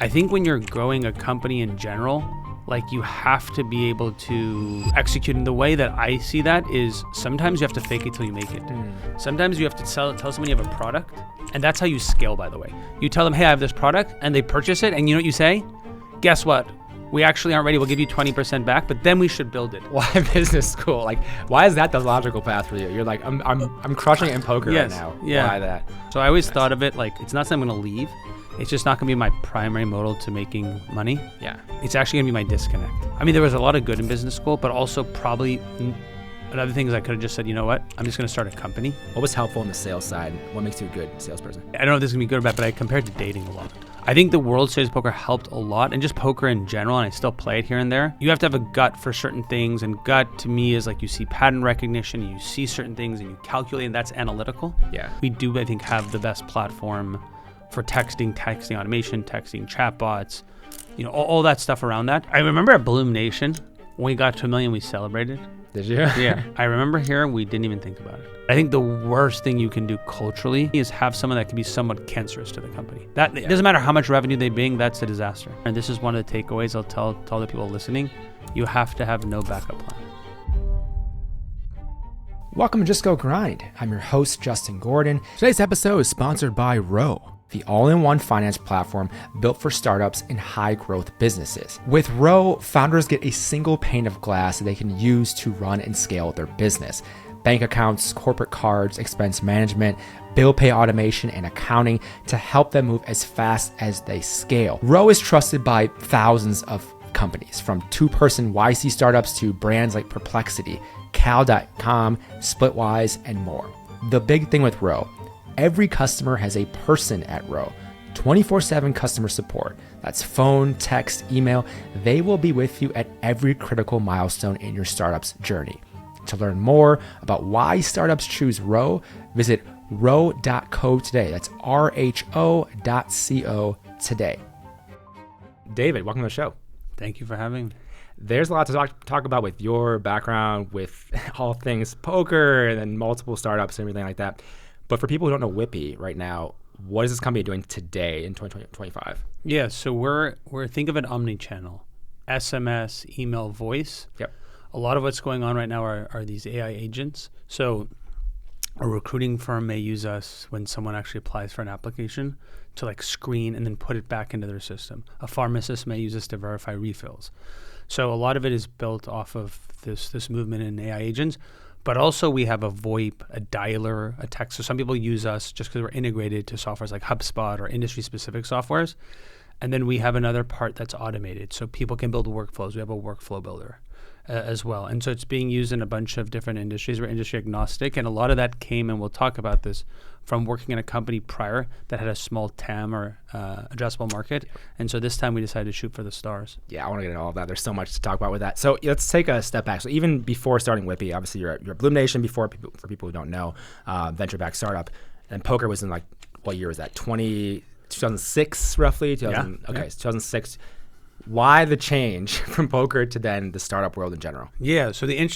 I think when you're growing a company in general, like you have to be able to execute. And the way that I see that is sometimes you have to fake it till you make it. Sometimes you have to tell someone you have a product, and that's how you scale, by the way. You tell them, hey, I have this product, and they purchase it, and you know what you say? Guess what? We actually aren't ready. We'll give you 20% back, but then we should build it. Why business school? Like, why is that the logical path for you? You're like, I'm crushing it in poker right now. Yeah. Why that? So I always thought of it like, it's not something I'm gonna leave. It's just not gonna be my primary modal to making money. Yeah. It's actually gonna be my disconnect. I mean, there was a lot of good in business school, but also probably another thing is I could have just said, you know what? I'm just gonna start a company. What was helpful on the sales side? What makes you a good salesperson? I don't know if this is gonna be good or bad, but I compared to dating a lot. I think the World Series of Poker helped a lot, and just poker in general, and I still play it here and there. You have to have a gut for certain things, and gut to me is like you see pattern recognition, you see certain things, and you calculate, and that's analytical. Yeah. We do, I think, have the best platform for texting automation, texting chatbots, you know, all that stuff around that. I remember at BloomNation, when we got to 1 million, we celebrated. Did you? Yeah. I remember here, we didn't even think about it. I think the worst thing you can do culturally is have someone that can be somewhat cancerous to the company. It doesn't matter how much revenue they bring, that's a disaster. And this is one of the takeaways I'll tell the people listening. You have to have no backup plan. Welcome to Just Go Grind. I'm your host, Justin Gordon. Today's episode is sponsored by Row, the all-in-one finance platform built for startups and high-growth businesses. With Row, founders get a single pane of glass that they can use to run and scale their business. Bank accounts, corporate cards, expense management, bill pay automation, and accounting to help them move as fast as they scale. Row is trusted by thousands of companies, from two-person YC startups to brands like Perplexity, Cal.com, Splitwise, and more. The big thing with Row, every customer has a person at Row, 24/7 customer support. That's phone, text, email. They will be with you at every critical milestone in your startup's journey. To learn more about why startups choose Row, visit row.co today. That's RHO.co today. David, welcome to the show. Thank you for having me. There's a lot to talk about with your background, with all things poker and then multiple startups and everything like that. But for people who don't know Whippy right now, what is this company doing today in 2025? Yeah, so we're think of it omni-channel, SMS, email, voice. Yep. A lot of what's going on right now are these AI agents. So a recruiting firm may use us when someone actually applies for an application to like screen and then put it back into their system. A pharmacist may use us to verify refills. So a lot of it is built off of this movement in AI agents. But also we have a VoIP, a dialer, a text. So some people use us just because we're integrated to softwares like HubSpot or industry-specific softwares. And then we have another part that's automated. So people can build workflows. We have a workflow builder as well. And so it's being used in a bunch of different industries. We're industry agnostic. And a lot of that came, and we'll talk about this, from working in a company prior that had a small TAM or addressable market. And so this time we decided to shoot for the stars. Yeah, I want to get into all of that. There's so much to talk about with that. So let's take a step back. So even before starting Whippy, obviously you're at BloomNation for people who don't know, venture-backed startup. And poker was in like, what year was that? 2006 roughly? Yeah. Okay, 2006. Why the change from poker to then the startup world in general? Yeah, so the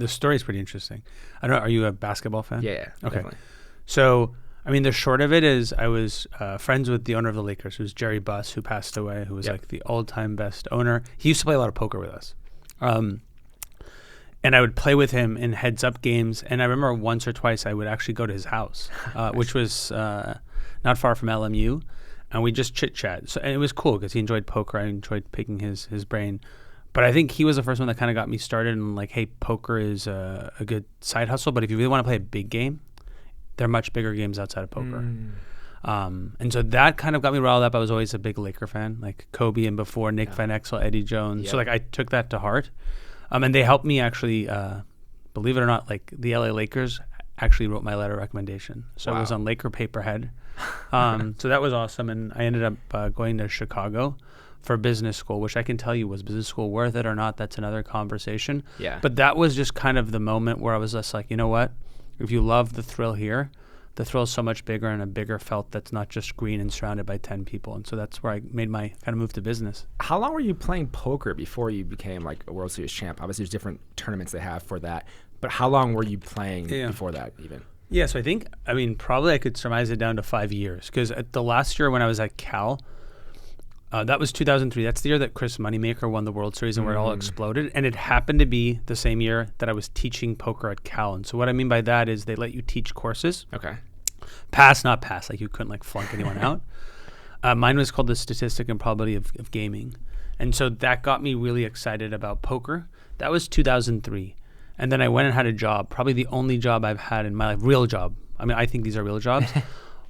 story is pretty interesting. I don't know, are you a basketball fan? Yeah, okay. Definitely. So, I mean, the short of it is I was friends with the owner of the Lakers, who's Jerry Buss, who passed away, who was like the all-time best owner. He used to play a lot of poker with us. And I would play with him in heads-up games. And I remember once or twice I would actually go to his house, which was not far from LMU. And we just chit-chat. So, and it was cool because he enjoyed poker. I enjoyed picking his brain. But I think he was the first one that kind of got me started and like, hey, poker is a good side hustle. But if you really want to play a big game, there are much bigger games outside of poker. And so that kind of got me riled up. I was always a big Laker fan, like Kobe and before, Nick Van Exel, Eddie Jones. So like I took that to heart. And they helped me actually, believe it or not, like the LA Lakers actually wrote my letter of recommendation. So it was on Laker Paperhead. So that was awesome. And I ended up going to Chicago for business school, which I can tell you, was business school worth it or not? That's another conversation. Yeah. But that was just kind of the moment where I was just like, you know what? If you love the thrill here, the thrill is so much bigger and a bigger felt that's not just green and surrounded by 10 people. And so that's where I made my kind of move to business. How long were you playing poker before you became like a World Series champ? Obviously, there's different tournaments they have for that. But how long were you playing before that even? Yeah, so probably I could surmise it down to 5 years. Because the last year when I was at Cal, That was 2003. That's the year that Chris Moneymaker won the World Series and where it all exploded. And it happened to be the same year that I was teaching poker at Cal. And so what I mean by that is they let you teach courses. Okay. Pass, not pass. Like you couldn't like flunk anyone out. Mine was called the Statistic and Probability of Gaming. And so that got me really excited about poker. That was 2003. And then I went and had a job, probably the only job I've had in my life, real job. I mean, I think these are real jobs,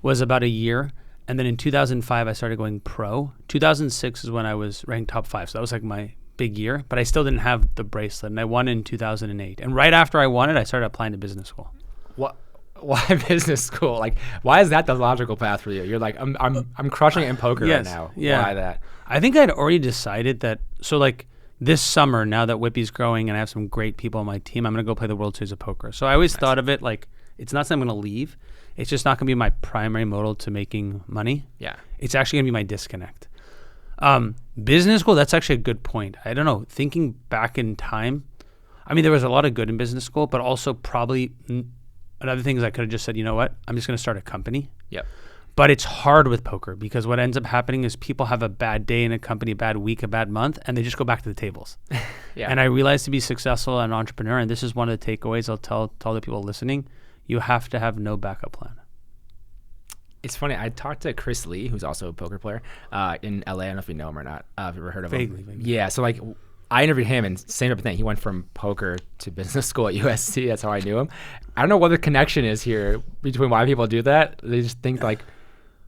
was about a year. And then in 2005, I started going pro. 2006 is when I was ranked top 5. So that was like my big year, but I still didn't have the bracelet. And I won in 2008. And right after I won it, I started applying to business school. What? Why business school? Like, why is that the logical path for you? You're like, I'm crushing it in poker right now. Yeah. Why that? I think I'd already decided that. So like this summer, now that Whippy's growing and I have some great people on my team, I'm going to go play the World Series of Poker. So I always thought of it like, it's not something I'm going to leave. It's just not going to be my primary modal to making money. Yeah. It's actually going to be my disconnect. Business school, that's actually a good point. I don't know. Thinking back in time, I mean, there was a lot of good in business school, but also probably another thing is I could have just said, you know what, I'm just going to start a company. Yep. But it's hard with poker because what ends up happening is people have a bad day in a company, a bad week, a bad month, and they just go back to the tables. Yeah. And I realized to be successful as an entrepreneur, and this is one of the takeaways I'll tell the people listening, you have to have no backup plan. It's funny. I talked to Chris Lee, who's also a poker player in LA. I don't know if you know him or not. Have you ever heard of him? Vaguely. Yeah. So like, I interviewed him, and same type of thing. He went from poker to business school at USC. That's how I knew him. I don't know what the connection is here between why people do that. They just think like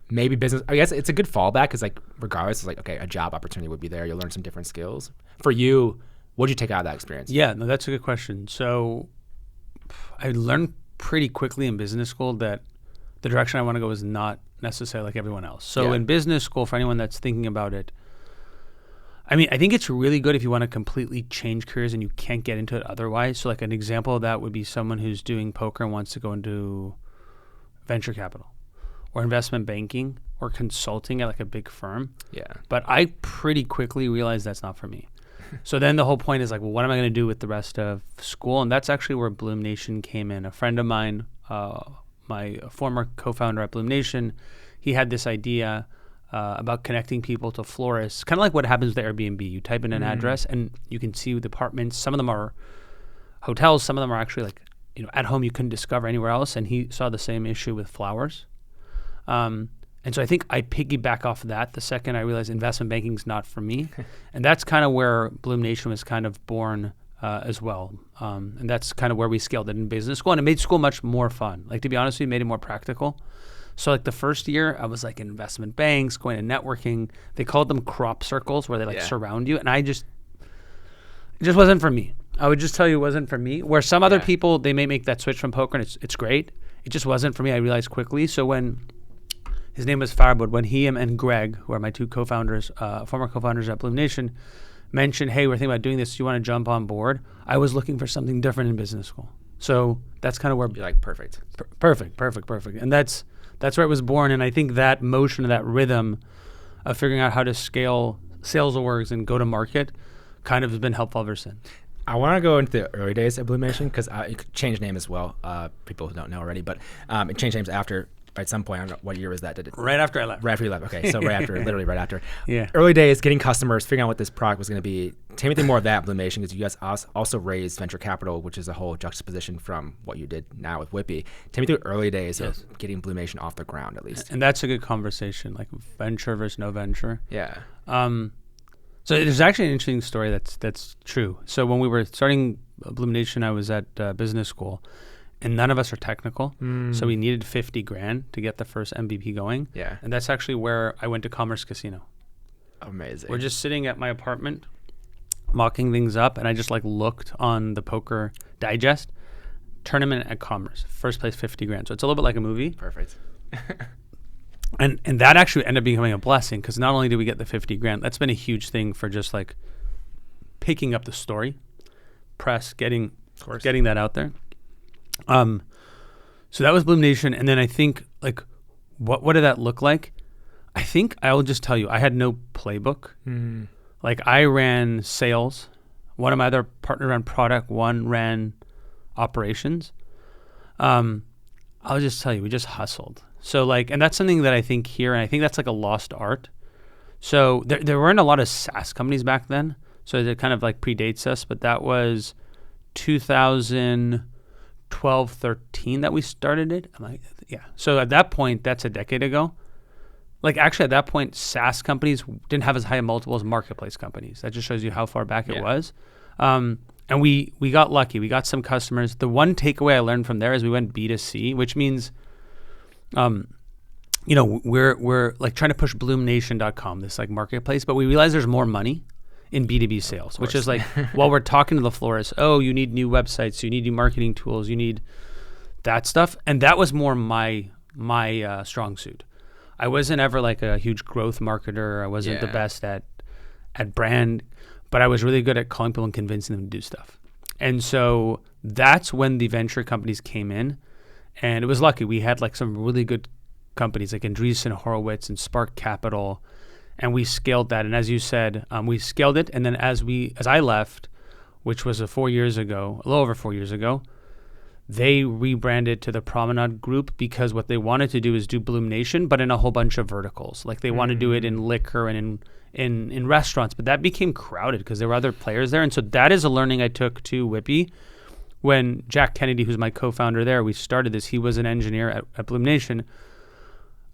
maybe business. I guess it's a good fallback because like regardless, it's like okay, a job opportunity would be there. You'll learn some different skills. For you, what did you take out of that experience? Yeah, no, that's a good question. So I learned pretty quickly in business school that the direction I want to go is not necessarily like everyone else. So in business school, for anyone that's thinking about it, I mean, I think it's really good if you want to completely change careers and you can't get into it otherwise. So like an example of that would be someone who's doing poker and wants to go into venture capital or investment banking or consulting at like a big firm. Yeah. But I pretty quickly realized that's not for me. So then the whole point is like, well, what am I going to do with the rest of school? And that's actually where BloomNation came in. A friend of mine, my former co-founder at BloomNation, he had this idea about connecting people to florists, kind of like what happens with Airbnb. You type in an address and you can see the apartments. Some of them are hotels. Some of them are actually like, you know, at home you couldn't discover anywhere else. And he saw the same issue with flowers. And so I think I piggyback off of that the second I realized investment banking is not for me. And that's kind of where BloomNation was kind of born as well. And that's kind of where we scaled it in business school. And it made school much more fun. Like, to be honest with you, it made it more practical. So like the first year I was like in investment banks, going to networking. They called them crop circles where they like surround you. And it just wasn't for me. I would just tell you it wasn't for me. Where some other people, they may make that switch from poker and it's great. It just wasn't for me. I realized quickly. So when his name was Farbod, when he and Greg, who are my two co-founders, former co-founders at BloomNation, mentioned, hey, we're thinking about doing this. Do you want to jump on board? I was looking for something different in business school. So that's kind of where... You're like, perfect. Perfect. And that's where it was born. And I think that motion, that rhythm of figuring out how to scale sales orgs and go to market kind of has been helpful ever since. I want to go into the early days of BloomNation because it changed name as well. People who don't know already, but it changed names after... At some point, I don't know, what year was that? Did it? Right after I left. Right after you left. Okay, so right after, literally right after. Yeah. Early days, getting customers, figuring out what this product was going to be. Tell me more of that, BloomNation, because you guys also raised venture capital, which is a whole juxtaposition from what you did now with Whippy. Tell me through early days of getting BloomNation off the ground, at least. And that's a good conversation, like venture versus no venture. Yeah. So there's actually an interesting story that's true. So when we were starting BloomNation, I was at business school. And none of us are technical, so we needed $50,000 to get the first MVP going. Yeah, and that's actually where I went to Commerce Casino. Amazing. We're just sitting at my apartment, mocking things up, and I just like looked on the Poker Digest, tournament at Commerce, first place $50,000. So it's a little bit like a movie. Perfect. and that actually ended up becoming a blessing because not only did we get the $50,000, that's been a huge thing for just like picking up the story, press, getting that out there. So that was BloomNation, and then I think like, what did that look like? I think I will just tell you, I had no playbook. Like I ran sales, one of my other partners ran product, one ran operations. I'll just tell you, we just hustled. So like, and that's something that I think here, and I think that's like a lost art. So there weren't a lot of SaaS companies back then. So it kind of like predates us, but that was 2012, 13 that we started it. I'm like, yeah. So at that point, that's a decade ago. Like actually at that point, SaaS companies didn't have as high a multiple as marketplace companies. That just shows you how far back it was. And we got lucky. We got some customers. The one takeaway I learned from there is we went B2C, which means, we're like trying to push BloomNation.com, this like marketplace, but we realize there's more money in B2B sales, which is like, while we're talking to the florists, oh, you need new websites, you need new marketing tools, you need that stuff. And that was more my strong suit. I wasn't ever like a huge growth marketer. I wasn't the best at brand, but I was really good at calling people and convincing them to do stuff. And so that's when the venture companies came in, and it was lucky. We had like some really good companies like Andreessen Horowitz and Spark Capital, and we scaled that. And as you said, we scaled it. And then as I left, which was a little over 4 years ago, they rebranded to the Promenade Group because what they wanted to do is do BloomNation, but in a whole bunch of verticals. Like they want to do it in liquor and in restaurants, but that became crowded because there were other players there. And so that is a learning I took to Whippy. When Jack Kennedy, who's my co-founder there, we started this, he was an engineer at BloomNation.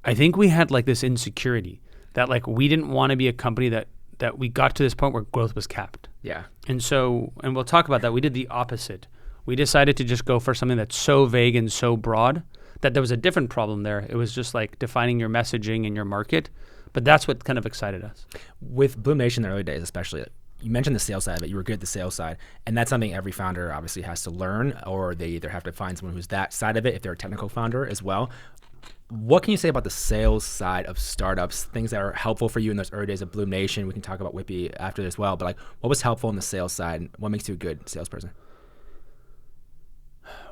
I think we had like this insecurity that like we didn't want to be a company that we got to this point where growth was capped. Yeah. And so, and we'll talk about that. We did the opposite. We decided to just go for something that's so vague and so broad that there was a different problem there. It was just like defining your messaging and your market. But that's what kind of excited us. With BloomNation in the early days, especially, you mentioned the sales side of it. You were good at the sales side. And that's something every founder obviously has to learn, or they either have to find someone who's that side of it if they're a technical founder as well. What can you say about the sales side of startups, things that are helpful for you in those early days of BloomNation? We can talk about Whippy after as well. But like, what was helpful in the sales side? And what makes you a good salesperson?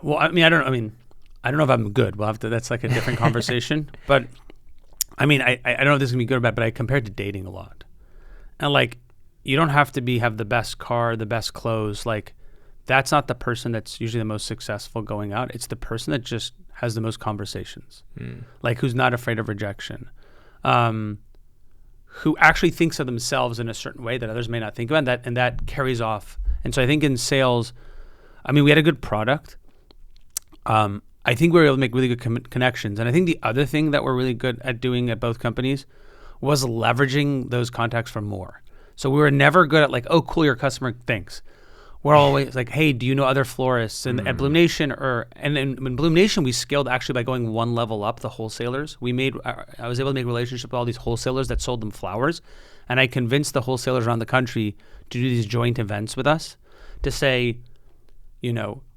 Well, I don't know if I'm good. We'll have to. That's like a different conversation. But I mean, I don't know if this is gonna be good or bad. But I compared to dating a lot, and like, you don't have to have the best car, the best clothes. Like, that's not the person that's usually the most successful going out. It's the person that just has the most conversations, like who's not afraid of rejection, who actually thinks of themselves in a certain way that others may not think about, and that carries off. And so I think in sales, I mean, we had a good product. I think we were able to make really good connections. And I think the other thing that we're really good at doing at both companies was leveraging those contacts for more. So we were never good at like, oh, cool, your customer, thanks. We're always like, hey, do you know other florists? And at BloomNation, and in BloomNation, we scaled actually by going one level up, the wholesalers. I was able to make relationships with all these wholesalers that sold them flowers. And I convinced the wholesalers around the country to do these joint events with us to say,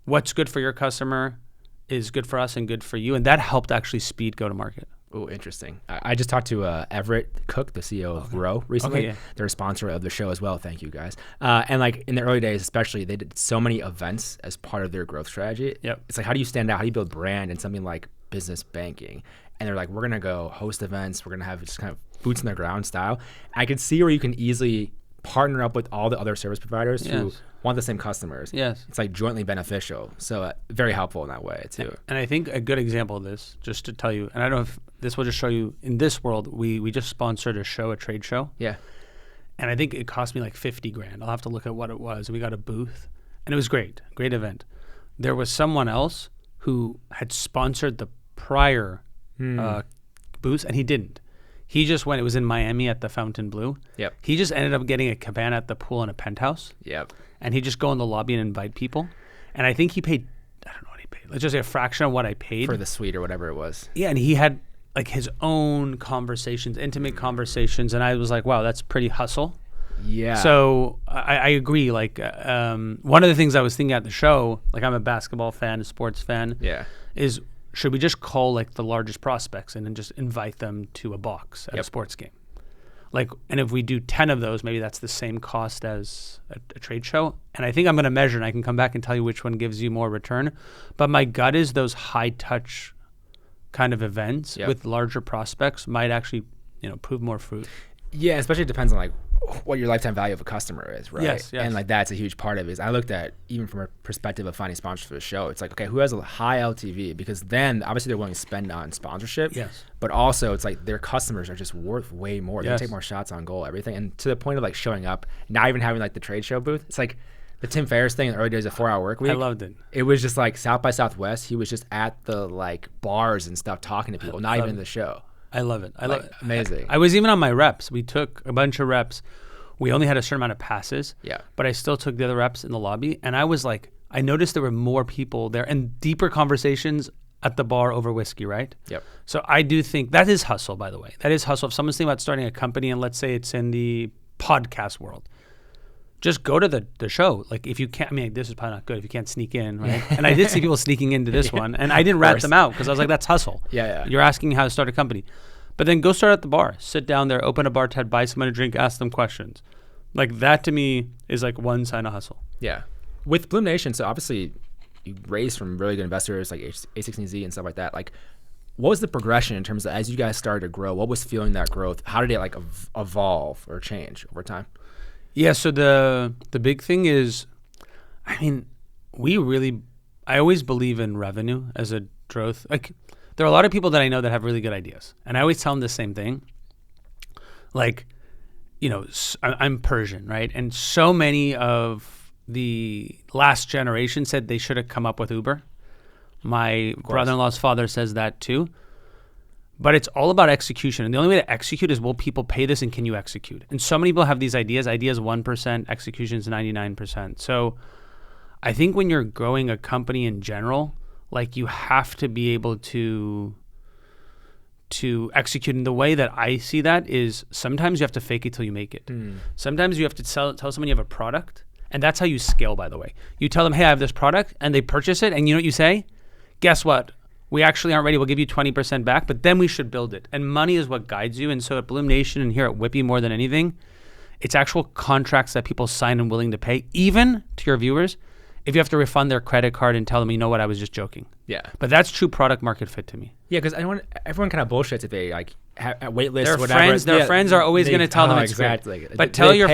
what's good for your customer is good for us and good for you. And that helped actually speed go-to-market. Oh, interesting. I just talked to Everett Cook, the CEO of Row, recently. Okay, yeah. They're a sponsor of the show as well. Thank you, guys. And like in the early days, especially, they did so many events as part of their growth strategy. Yep. It's like, how do you stand out? How do you build brand in something like business banking? And they're like, we're going to go host events. We're going to have just kind of boots in the ground style. I could see where you can easily partner up with all the other service providers who want the same customers. Yes. It's like jointly beneficial. So very helpful in that way too. And I think a good example of this, just to tell you, and I don't know if this will just show you, in this world, we just sponsored a trade show. Yeah. And I think it cost me like $50,000. I'll have to look at what it was. We got a booth and it was great event. There was someone else who had sponsored the prior booths and he didn't. He just went, it was in Miami at the Fontainebleau. Yep. He just ended up getting a cabana at the pool in a penthouse. Yep. And he'd just go in the lobby and invite people. And I think he paid, I don't know what he paid. Let's just say a fraction of what I paid. For the suite or whatever it was. Yeah, and he had like his own conversations, intimate conversations. And I was like, wow, that's pretty hustle. Yeah. So I agree. Like one of the things I was thinking at the show, like I'm a basketball fan, a sports fan, is should we just call like the largest prospects and then just invite them to a box at a sports game? Like, and if we do 10 of those, maybe that's the same cost as a trade show. And I think I'm going to measure and I can come back and tell you which one gives you more return. But my gut is those high touch kind of events with larger prospects might actually, prove more fruit. Yeah, especially it depends on like what your lifetime value of a customer is, right? Yes. And like that's a huge part of it. Is I looked at, even from a perspective of finding sponsors for the show, it's like, okay, who has a high LTV? Because then obviously they're willing to spend on sponsorship. Yes. But also it's like their customers are just worth way more. They Yes. take more shots on goal, everything. And to the point of like showing up, not even having like the trade show booth. It's like the Tim Ferriss thing in the early days of 4-Hour Work Week. I loved it. It was just like South by Southwest. He was just at the like bars and stuff talking to people, not even in the show. I love it. I love it. Amazing. I was even on my reps. We took a bunch of reps. We only had a certain amount of passes. Yeah. But I still took the other reps in the lobby. And I was like, I noticed there were more people there and deeper conversations at the bar over whiskey, right? Yep. So I do think that is hustle, by the way. That is hustle. If someone's thinking about starting a company and let's say it's in the podcast world, just go to the show. Like if you can't, I mean, this is probably not good if you can't sneak in, right? And I did see people sneaking into this one and I didn't rat them out because I was like, that's hustle. Yeah. You're asking me how to start a company. But then go start at the bar, sit down there, open a bar tab, buy someone a drink, ask them questions. Like that to me is like one sign of hustle. Yeah. With BloomNation, so obviously you raised from really good investors like A16Z and stuff like that. Like what was the progression in terms of as you guys started to grow? What was fueling that growth? How did it like evolve or change over time? Yeah, so the big thing is, I mean, I always believe in revenue as a growth. Like there are a lot of people that I know that have really good ideas. And I always tell them the same thing. Like, you know, I'm Persian, right? And so many of the last generation said they should have come up with Uber. My brother-in-law's father says that too. But it's all about execution. And the only way to execute is, will people pay this and can you execute? And so many people have these ideas. Ideas 1%, execution is 99%. So I think when you're growing a company in general, like you have to be able to execute. And the way that I see that is sometimes you have to fake it till you make it. Sometimes you have to tell someone you have a product. And that's how you scale, by the way. You tell them, hey, I have this product, and they purchase it. And you know what you say? Guess what? We actually aren't ready. We'll give you 20% back, but then we should build it. And money is what guides you. And so at BloomNation and here at Whippy, more than anything, it's actual contracts that people sign and willing to pay, even to your viewers, if you have to refund their credit card and tell them, you know what, I was just joking. Yeah. But that's true product market fit to me. Yeah, because everyone kind of bullshits if they like wait lists or whatever. Their friends are always going to tell them it's exactly. Great. But tell your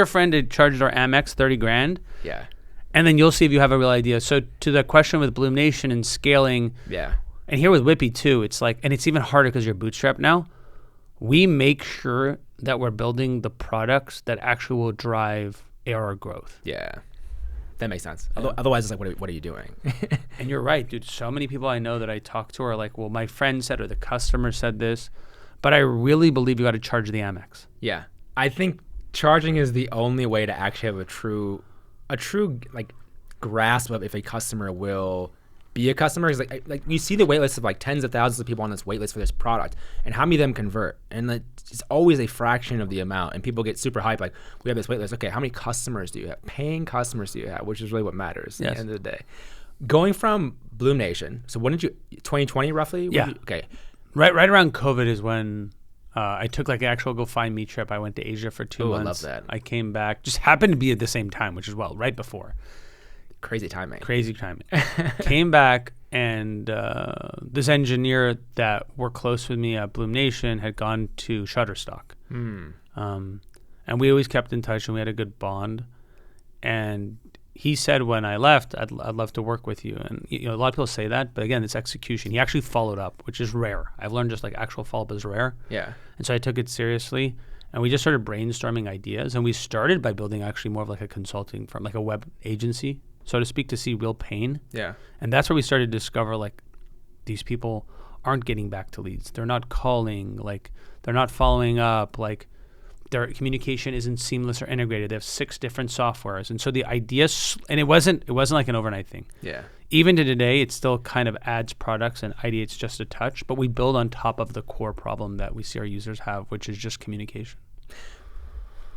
friend to charge their Amex $30,000. Yeah. And then you'll see if you have a real idea. So to the question with BloomNation and scaling, and here with Whippy too, it's like, and it's even harder because you're bootstrapped now. We make sure that we're building the products that actually will drive ARR growth. Yeah, that makes sense. Yeah. Otherwise, it's like, what are you doing? And you're right, dude. So many people I know that I talk to are like, well, my friend said or the customer said this, but I really believe you got to charge the Amex. Yeah, I think charging is the only way to actually have a true like grasp of if a customer will be a customer. Is like you see the wait list of like tens of thousands of people on this wait list for this product, and how many of them convert? And it's always a fraction of the amount. And people get super hyped, like, we have this wait list. Okay, how many customers do you have? Paying customers do you have? Which is really what matters at the end of the day. Going from BloomNation, so when did you, 2020 roughly? Yeah. Okay. Right around COVID is when I took like an actual go find me trip. I went to Asia for 2 months. I love that. I came back, just happened to be at the same time, which is right before. Crazy timing. Came back, and this engineer that worked close with me at BloomNation had gone to Shutterstock. And we always kept in touch, and we had a good bond. And he said when I left, I'd love to work with you. And you know, a lot of people say that, but again, it's execution. He actually followed up, which is rare. I've learned just like actual follow-up is rare. Yeah. And so I took it seriously. And we just started brainstorming ideas. And we started by building actually more of like a consulting firm, like a web agency, so to speak, to see real pain. Yeah. And that's where we started to discover like these people aren't getting back to leads. They're not calling, like they're not following up, like their communication isn't seamless or integrated. They have 6 different softwares. And so the idea, and it wasn't like an overnight thing. Yeah. Even to today, it still kind of adds products and ideates just a touch, but we build on top of the core problem that we see our users have, which is just communication.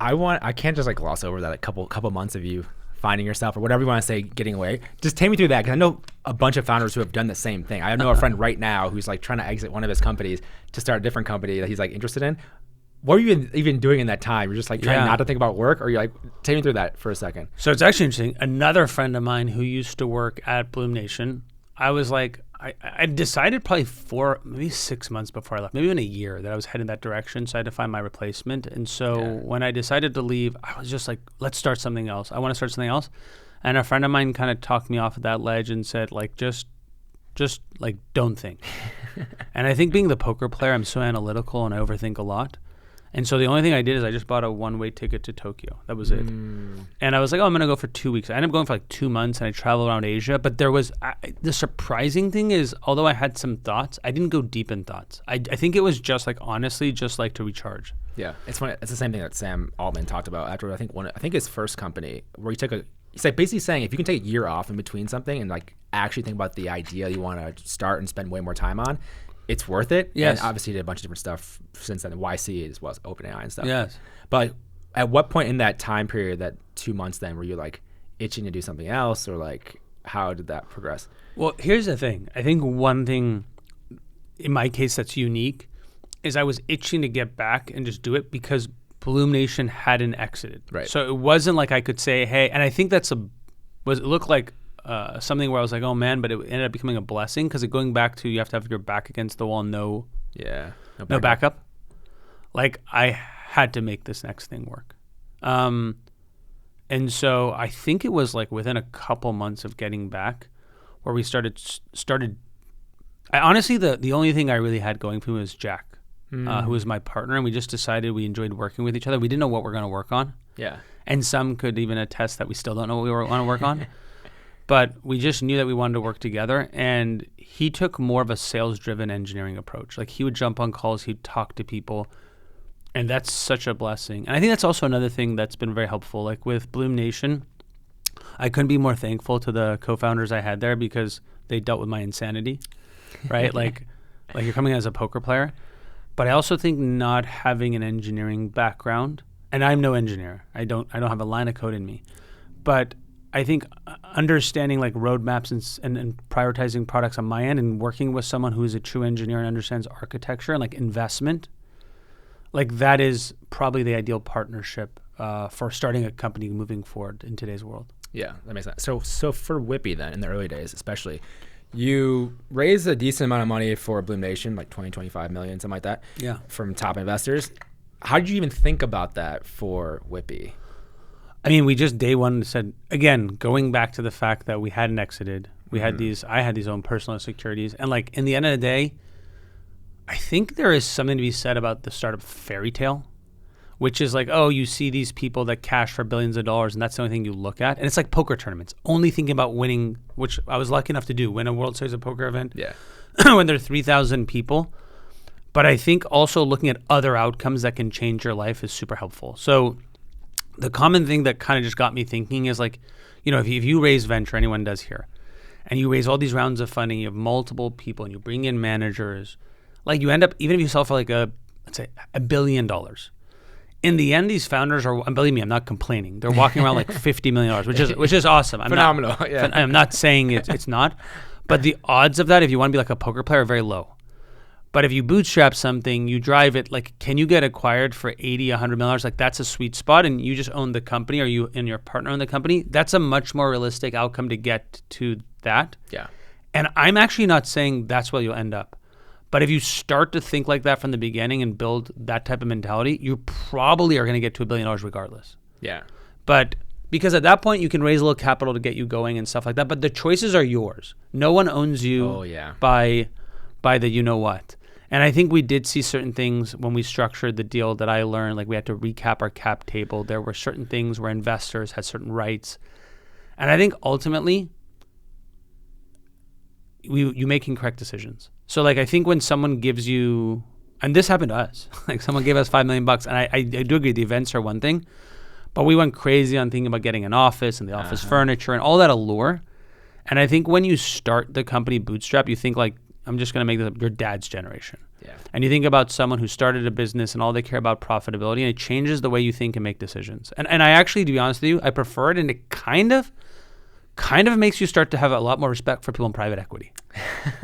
I can't just like gloss over that a couple months of you finding yourself or whatever you want to say, getting away. Just take me through that, because I know a bunch of founders who have done the same thing. I know a friend right now who's like trying to exit one of his companies to start a different company that he's like interested in. What were you even doing in that time? You're just like trying not to think about work, or you're like, take me through that for a second. So it's actually interesting. Another friend of mine who used to work at BloomNation, I was like, I decided probably maybe 6 months before I left, maybe even a year, that I was heading that direction. So I had to find my replacement. And so when I decided to leave, I was just like, let's start something else. I want to start something else. And a friend of mine kind of talked me off of that ledge and said, like, just like, don't think. And I think being the poker player, I'm so analytical and I overthink a lot. And so the only thing I did is I just bought a one-way ticket to Tokyo. That was it. And I was like, I'm going to go for 2 weeks. I ended up going for like 2 months, and I traveled around Asia. But there was the surprising thing is, although I had some thoughts, I didn't go deep in thoughts. I think it was just like, honestly, just like to recharge. Yeah, it's funny. It's the same thing that Sam Altman talked about after I think his first company, where he's like basically saying if you can take a year off in between something and like actually think about the idea you want to start and spend way more time on, it's worth it. Yes. And obviously he did a bunch of different stuff since then, YC as well as OpenAI and stuff. Yes. But at what point in that time period, that 2 months then, were you like itching to do something else, or like how did that progress? Well, here's the thing. I think one thing in my case that's unique is I was itching to get back and just do it because BloomNation hadn't exited. Right. So it wasn't like I could say, hey, and I think it looked like something where I was like, oh man, but it ended up becoming a blessing because going back to you have to have your back against the wall, no backup. Like I had to make this next thing work. And so I think it was like within a couple months of getting back where we started. I honestly, the only thing I really had going for me was Jack, who was my partner, and we just decided we enjoyed working with each other. We didn't know what we're going to work on. Yeah. And some could even attest that we still don't know what we want to work on. But we just knew that we wanted to work together, and he took more of a sales-driven engineering approach. Like he would jump on calls, he'd talk to people, and that's such a blessing. And I think that's also another thing that's been very helpful. Like with BloomNation, I couldn't be more thankful to the co-founders I had there because they dealt with my insanity, right? like you're coming as a poker player. But I also think not having an engineering background, and I'm no engineer. I don't have a line of code in me, but I think understanding like roadmaps and prioritizing products on my end and working with someone who is a true engineer and understands architecture and like investment, like that is probably the ideal partnership for starting a company moving forward in today's world. Yeah, that makes sense. So for Whippy then, in the early days especially, you raised a decent amount of money for BloomNation, like 25 million, something like that, from top investors. How did you even think about that for Whippy? I mean, we just day one said, again, going back to the fact that we hadn't exited, I had these own personal insecurities. And like in the end of the day, I think there is something to be said about the startup fairy tale, which is like, oh, you see these people that cash for billions of dollars and that's the only thing you look at. And it's like poker tournaments, only thinking about winning, which I was lucky enough to do, win a World Series of Poker event when there are 3,000 people. But I think also looking at other outcomes that can change your life is super helpful. So the common thing that kind of just got me thinking is like, you know, if you raise venture, anyone does here, and you raise all these rounds of funding, you have multiple people and you bring in managers, like you end up, even if you sell for like let's say $1 billion, in the end, these founders are, and believe me, I'm not complaining. They're walking around like $50 million, which is awesome. Phenomenal. I'm not saying it's not, but the odds of that, if you want to be like a poker player, are very low. But if you bootstrap something, you drive it, like, can you get acquired for $80, $100 million? Like, that's a sweet spot, and you just own the company, or you and your partner own the company. That's a much more realistic outcome to get to that. Yeah. And I'm actually not saying that's where you'll end up. But if you start to think like that from the beginning and build that type of mentality, you probably are going to get to $1 billion regardless. Yeah. But because at that point, you can raise a little capital to get you going and stuff like that. But the choices are yours. No one owns you by the you-know-what. And I think we did see certain things when we structured the deal that I learned, like we had to recap our cap table. There were certain things where investors had certain rights. And I think ultimately, you making correct decisions. So like I think when someone gives you, and this happened to us, like someone gave us $5 million, and I do agree the events are one thing, but we went crazy on thinking about getting an office and the office furniture and all that allure. And I think when you start the company bootstrap, you think like, I'm just going to make this up, your dad's generation. Yeah. And you think about someone who started a business and all they care about profitability, and it changes the way you think and make decisions. And I actually, to be honest with you, I prefer it, and it kind of makes you start to have a lot more respect for people in private equity.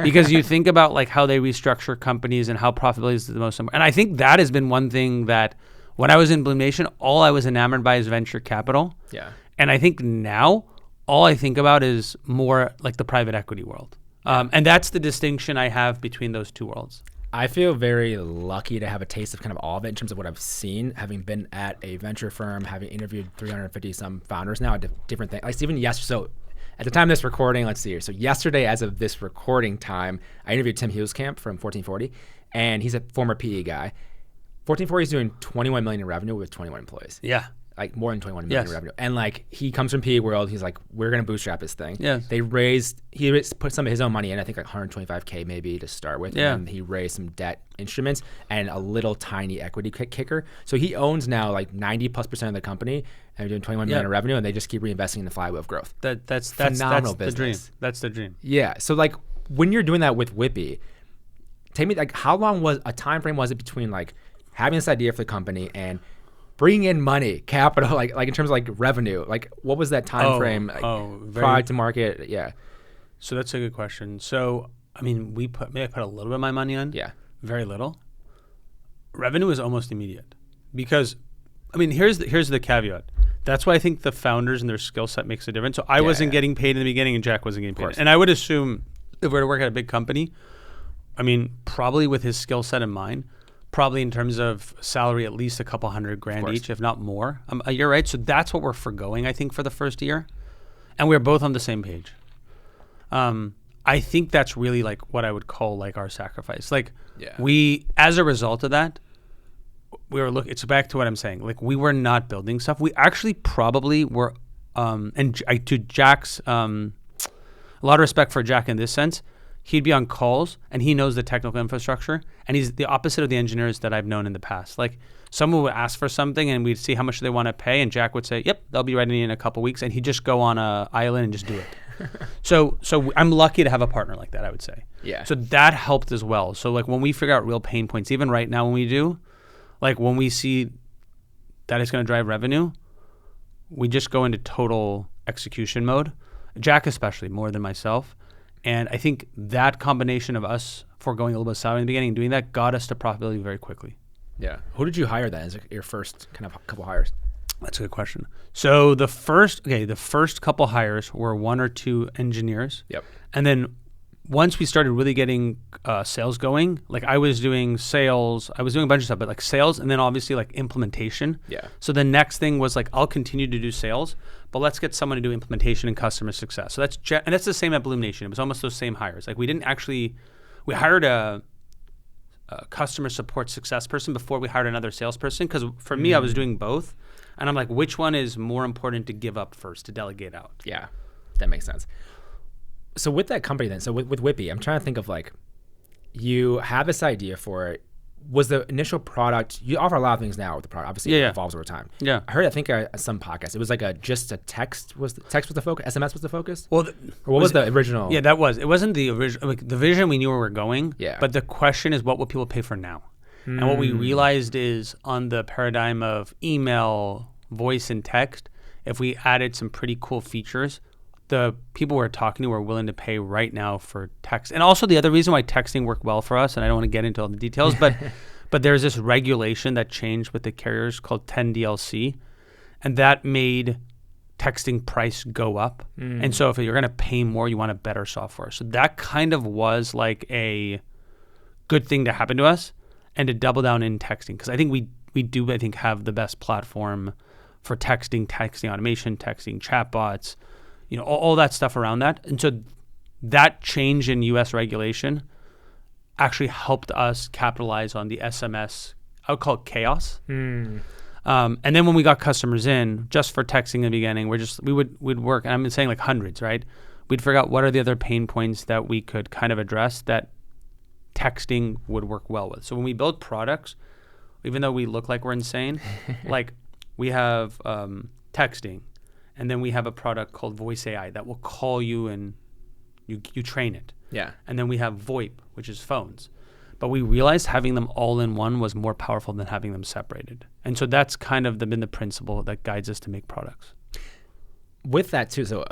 Because you think about like how they restructure companies and how profitability is the most important. And I think that has been one thing that when I was in BloomNation, all I was enamored by is venture capital. Yeah. And I think now all I think about is more like the private equity world. And that's the distinction I have between those two worlds. I feel very lucky to have a taste of kind of all of it in terms of what I've seen, having been at a venture firm, having interviewed 350 some founders now at different things. Like even yesterday, so at the time of this recording, let's see here. So yesterday, as of this recording time, I interviewed Tim Huelskamp from 1440, and he's a former PE guy. 1440 is doing 21 million in revenue with 21 employees. Yeah. Like more than 21 million in revenue. And like he comes from PE world. He's like, we're going to bootstrap this thing. Yeah. He put some of his own money in, I think like 125K maybe to start with. Yeah. And he raised some debt instruments and a little tiny equity kicker. So he owns now like 90+% of the company and they're doing 21 million in revenue, and they just keep reinvesting in the flywheel of growth. That's phenomenal the dream. That's the dream. Yeah. So like when you're doing that with Whippy, tell me like how long was a time frame was it between like having this idea for the company and bring in money, capital, like in terms of like revenue, like what was that time frame? Like, product to market, yeah. So that's a good question. So I mean, I put a little bit of my money on. Yeah. Very little. Revenue is almost immediate, because I mean, here's the caveat. That's why I think the founders and their skill set makes a difference. So I wasn't getting paid in the beginning, and Jack wasn't getting paid. And I would assume if we were to work at a big company, I mean, probably with his skill set in mind, probably in terms of salary, at least a couple $100,000 each, if not more a year, right? So that's what we're foregoing, I think, for the first year. And we're both on the same page. I think that's really like what I would call like our sacrifice. Like we, as a result of that, we were it's back to what I'm saying. Like we were not building stuff. We actually probably were, to Jack's, a lot of respect for Jack in this sense. He'd be on calls and he knows the technical infrastructure, and he's the opposite of the engineers that I've known in the past. Like someone would ask for something and we'd see how much they want to pay, and Jack would say, yep, they'll be ready in a couple weeks, and he'd just go on a island and just do it. So I'm lucky to have a partner like that, I would say. Yeah. So that helped as well. So like when we figure out real pain points, even right now when we do, like when we see that it's going to drive revenue, we just go into total execution mode. Jack especially, more than myself. And I think that combination of us foregoing a little bit of salary in the beginning and doing that got us to profitability very quickly. Yeah. Who did you hire then as your first kind of couple hires? That's a good question. So the first couple hires were 1 or 2 engineers. Yep. And then once we started really getting sales going, like I was doing sales, I was doing a bunch of stuff, but like sales and then obviously like implementation. Yeah. So the next thing was like, I'll continue to do sales, but let's get someone to do implementation and customer success. So that's the same at BloomNation. It was almost those same hires. Like we hired a customer support success person before we hired another salesperson, because for me, I was doing both. And I'm like, which one is more important to give up first, to delegate out? Yeah, that makes sense. So with that company then, so with Whippy, I'm trying to think of like, you have this idea for it. Was the initial product, you offer a lot of things now with the product, obviously it evolves over time. Yeah. I heard, I think some podcast, it was like just a text was the focus, SMS was the focus? Well, or what was the original? Yeah, it wasn't the original, like the vision, we knew where we're going, yeah. But the question is, what will people pay for now? And what we realized is on the paradigm of email, voice, and text, if we added some pretty cool features, the people we're talking to were willing to pay right now for text. And also the other reason why texting worked well for us, and I don't want to get into all the details, but there's this regulation that changed with the carriers called 10DLC, and that made texting price go up. And so if you're going to pay more, you want a better software. So that kind of was like a good thing to happen to us, and to double down in texting, because I think we do have the best platform for texting automation, texting chatbots, all that stuff around that. And so that change in U.S. regulation actually helped us capitalize on the SMS, I would call it chaos. And then when we got customers in, just for texting in the beginning, we'd work, and I'm saying like hundreds, right? We'd figure out what are the other pain points that we could kind of address that texting would work well with. So when we build products, even though we look like we're insane, like we have texting, and then we have a product called Voice AI that will call you and you train it. Yeah. And then we have VoIP, which is phones. But we realized having them all in one was more powerful than having them separated. And so that's kind of been the principle that guides us to make products. With that too, so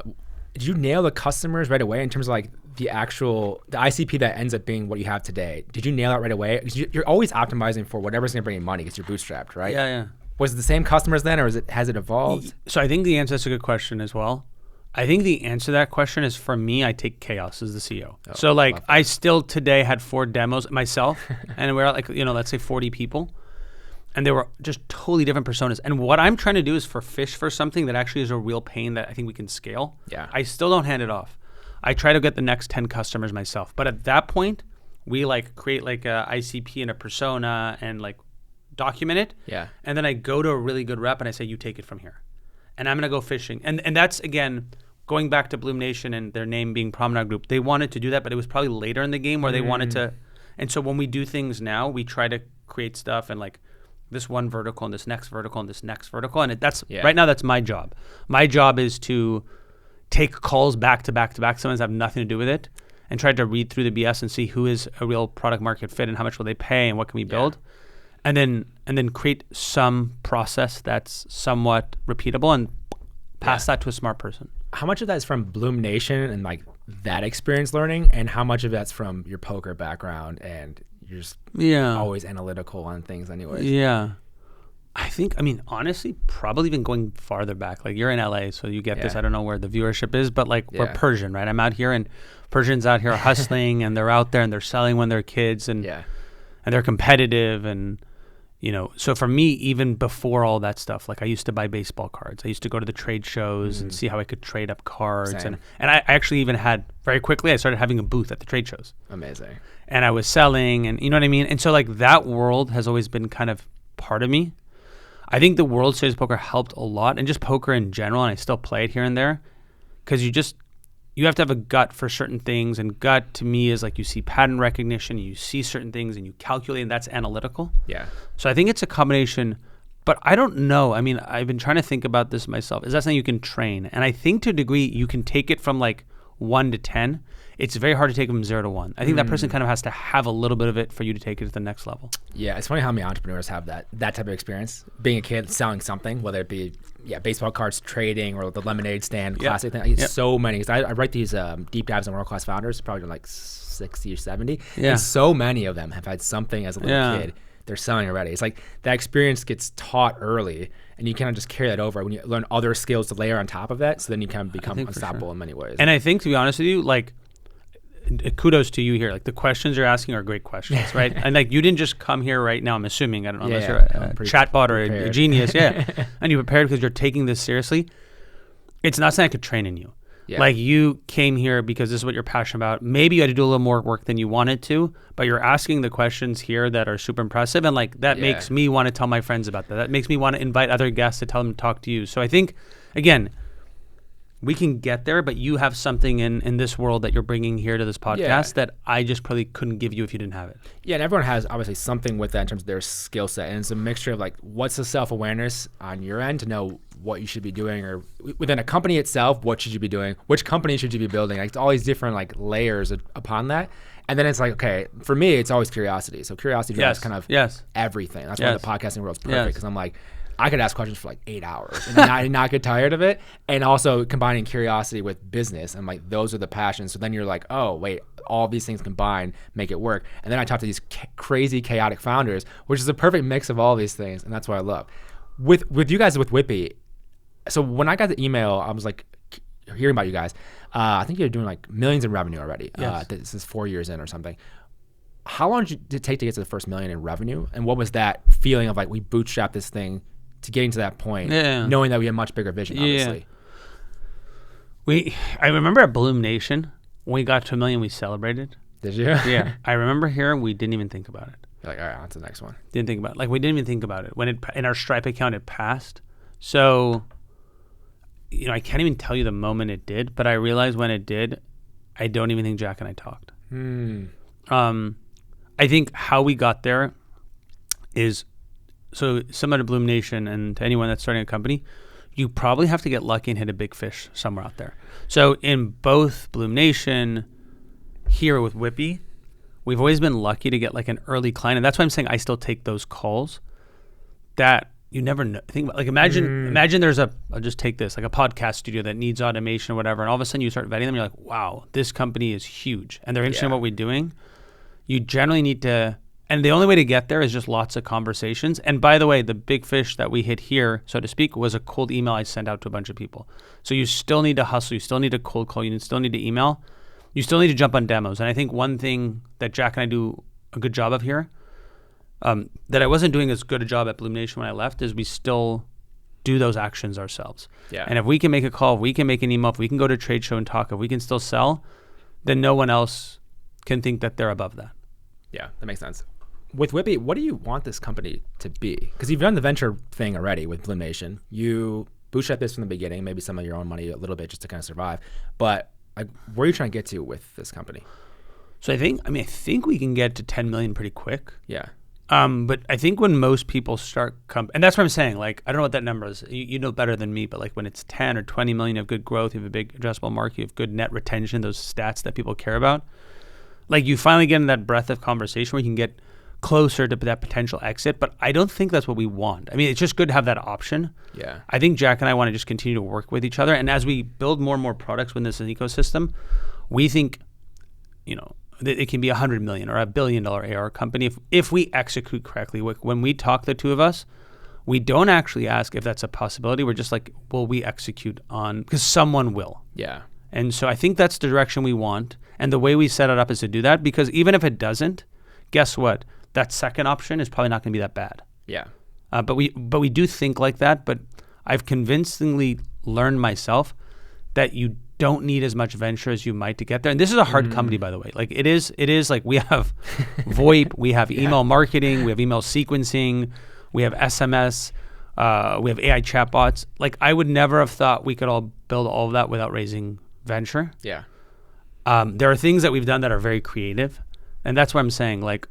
did you nail the customers right away in terms of like the ICP that ends up being what you have today? Did you nail that right away? Because you're always optimizing for whatever's going to bring in money because you're bootstrapped, right? Yeah. Was it the same customers then, or has it evolved? So I think the answer is a good question as well. I think the answer to that question is, for me, I take chaos as the CEO. Oh, so like I still today had 4 demos myself and we're like, let's say 40 people. And they were just totally different personas. And what I'm trying to do is fish for something that actually is a real pain that I think we can scale. Yeah. I still don't hand it off. I try to get the next 10 customers myself. But at that point, we like create like a ICP and a persona and like document it. Yeah. And then I go to a really good rep and I say, you take it from here. And I'm going to go fishing. And that's, again, going back to BloomNation and their name being Promenade Group. They wanted to do that, but it was probably later in the game where they wanted to. And so when we do things now, we try to create stuff and like this one vertical and this next vertical and this next vertical. And right now, that's my job. My job is to take calls back to back to back. Sometimes have nothing to do with it, and try to read through the BS and see who is a real product market fit and how much will they pay and what can we build. And then create some process that's somewhat repeatable and pass that to a smart person. How much of that is from BloomNation and like that experience learning, and how much of that's from your poker background and you're just always analytical on things anyways? Yeah. Honestly, probably even going farther back. Like, you're in LA, so you get this. I don't know where the viewership is, but like we're Persian, right? I'm out here, and Persians out here are hustling and they're out there and they're selling when they're kids and they're competitive. And, so for me, even before all that stuff, like I used to buy baseball cards. I used to go to the trade shows and see how I could trade up cards. Same. And I actually even had, very quickly, I started having a booth at the trade shows. Amazing. And I was selling, and you know what I mean? And so like that world has always been kind of part of me. I think the World Series of Poker helped a lot, and just poker in general, and I still play it here and there, because you have to have a gut for certain things, and gut to me is like you see pattern recognition, you see certain things, and you calculate, and that's analytical. Yeah. So I think it's a combination, but I don't know. I mean, I've been trying to think about this myself. Is that something you can train? And I think to a degree you can take it from like 1 to 10. It's very hard to take from 0 to 1. I think that person kind of has to have a little bit of it for you to take it to the next level. Yeah, it's funny how many entrepreneurs have that type of experience. Being a kid, selling something, whether it be baseball cards, trading, or the lemonade stand, classic thing. So many. Because I write these deep dives on world-class founders, probably like 60 or 70. And so many of them have had something as a little kid. They're selling already. It's like that experience gets taught early, and you kind of just carry that over when you learn other skills to layer on top of that. So then you kind of become unstoppable in many ways. And I think, to be honest with you, like, kudos to you here. Like, the questions you're asking are great questions, right? And like, you didn't just come here right now, I'm assuming, I don't know, unless you're a chatbot or a genius, and you prepared because you're taking this seriously. It's not something I could train in you. Yeah. Like, you came here because this is what you're passionate about. Maybe you had to do a little more work than you wanted to, but you're asking the questions here that are super impressive. And like, that makes me want to tell my friends about that. That makes me want to invite other guests to tell them to talk to you. So I think, again, we can get there, but you have something in this world that you're bringing here to this podcast that I just probably couldn't give you if you didn't have it. Yeah, and everyone has obviously something with that in terms of their skill set. And it's a mixture of like, what's the self-awareness on your end to know what you should be doing, or within a company itself, what should you be doing? Which company should you be building? Like, all these different like layers upon that. And then it's like, okay, for me, it's always curiosity. So curiosity drives kind of everything. That's why the podcasting world's perfect, because I'm like, I could ask questions for like 8 hours and not get tired of it. And also combining curiosity with business, and like, those are the passions. So then you're like, oh wait, all these things combined make it work. And then I talk to these crazy chaotic founders, which is a perfect mix of all these things. And that's what I love. With you guys, with Whippy, so when I got the email, I was like, hearing about you guys, I think you're doing like millions in revenue already. This is 4 years in or something. How long did it take to get to the first million in revenue? And what was that feeling of like, we bootstrapped this thing to getting to that point, knowing that we had much bigger vision, obviously? I remember at BloomNation, when we got to $1 million, we celebrated. Did you? Yeah. I remember here, we didn't even think about it. You're like, all right, on to the next one. Didn't think about it. Like, we didn't even think about it. When in our Stripe account, it passed. So, I can't even tell you the moment it did, but I realized when it did, I don't even think Jack and I talked. I think how we got there is, so similar to BloomNation and to anyone that's starting a company, you probably have to get lucky and hit a big fish somewhere out there. So in both BloomNation, here with Whippy, we've always been lucky to get like an early client. And that's why I'm saying I still take those calls that you never know. Think about, like, imagine there's I'll just take this, like a podcast studio that needs automation or whatever. And all of a sudden you start vetting them. You're like, wow, this company is huge. And they're interested in what we're doing. You generally need to, And the only way to get there is just lots of conversations. And by the way, the big fish that we hit here, so to speak, was a cold email I sent out to a bunch of people. So you still need to hustle. You still need to cold call. You still need to email. You still need to jump on demos. And I think one thing that Jack and I do a good job of here, that I wasn't doing as good a job at BloomNation when I left, is we still do those actions ourselves. Yeah. And if we can make a call, if we can make an email, if we can go to a trade show and talk, if we can still sell, then no one else can think that they're above that. Yeah, that makes sense. With Whippy, what do you want this company to be? Because you've done the venture thing already with BloomNation. You bootstrapped this from the beginning, maybe some of your own money a little bit just to kind of survive. But like, where are you trying to get to with this company? So I think we can get to 10 million pretty quick. Yeah. But I think when most people start and that's what I'm saying, like, I don't know what that number is. You know better than me, but like when it's 10 or 20 million, you have good growth, you have a big addressable market, you have good net retention, those stats that people care about. Like you finally get in that breadth of conversation where you can get closer to that potential exit, but I don't think that's what we want. I mean, it's just good to have that option. Yeah. I think Jack and I want to just continue to work with each other. And as we build more and more products within this ecosystem, we think, it can be a $100 million or $1 billion AR company if we execute correctly. When we talk, the two of us, we don't actually ask if that's a possibility. We're just like, will we execute on, because someone will. Yeah. And so I think that's the direction we want. And the way we set it up is to do that, because even if it doesn't, guess what? That second option is probably not going to be that bad. Yeah. But we do think like that. But I've convincingly learned myself that you don't need as much venture as you might to get there. And this is a hard company, by the way. Like it is like we have VoIP, we have email marketing, we have email sequencing, we have SMS, we have AI chatbots. Like I would never have thought we could all build all of that without raising venture. Yeah. There are things that we've done that are very creative. And that's what I'm saying. Like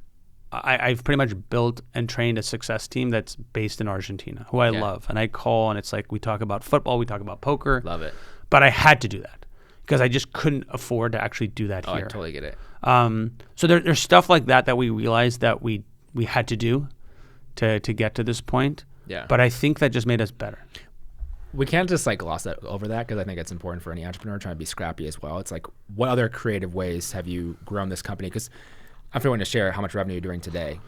I've pretty much built and trained a success team that's based in Argentina, who I love. And I call and it's like we talk about football, we talk about poker. Love it. But I had to do that because I just couldn't afford to actually do that here. I totally get it. So there's stuff like that we realized that we had to do to get to this point. Yeah. But I think that just made us better. We can't just like gloss over that, because I think it's important for any entrepreneur trying to be scrappy as well. It's like, what other creative ways have you grown this company? Because I'm willing to share how much revenue you're doing today.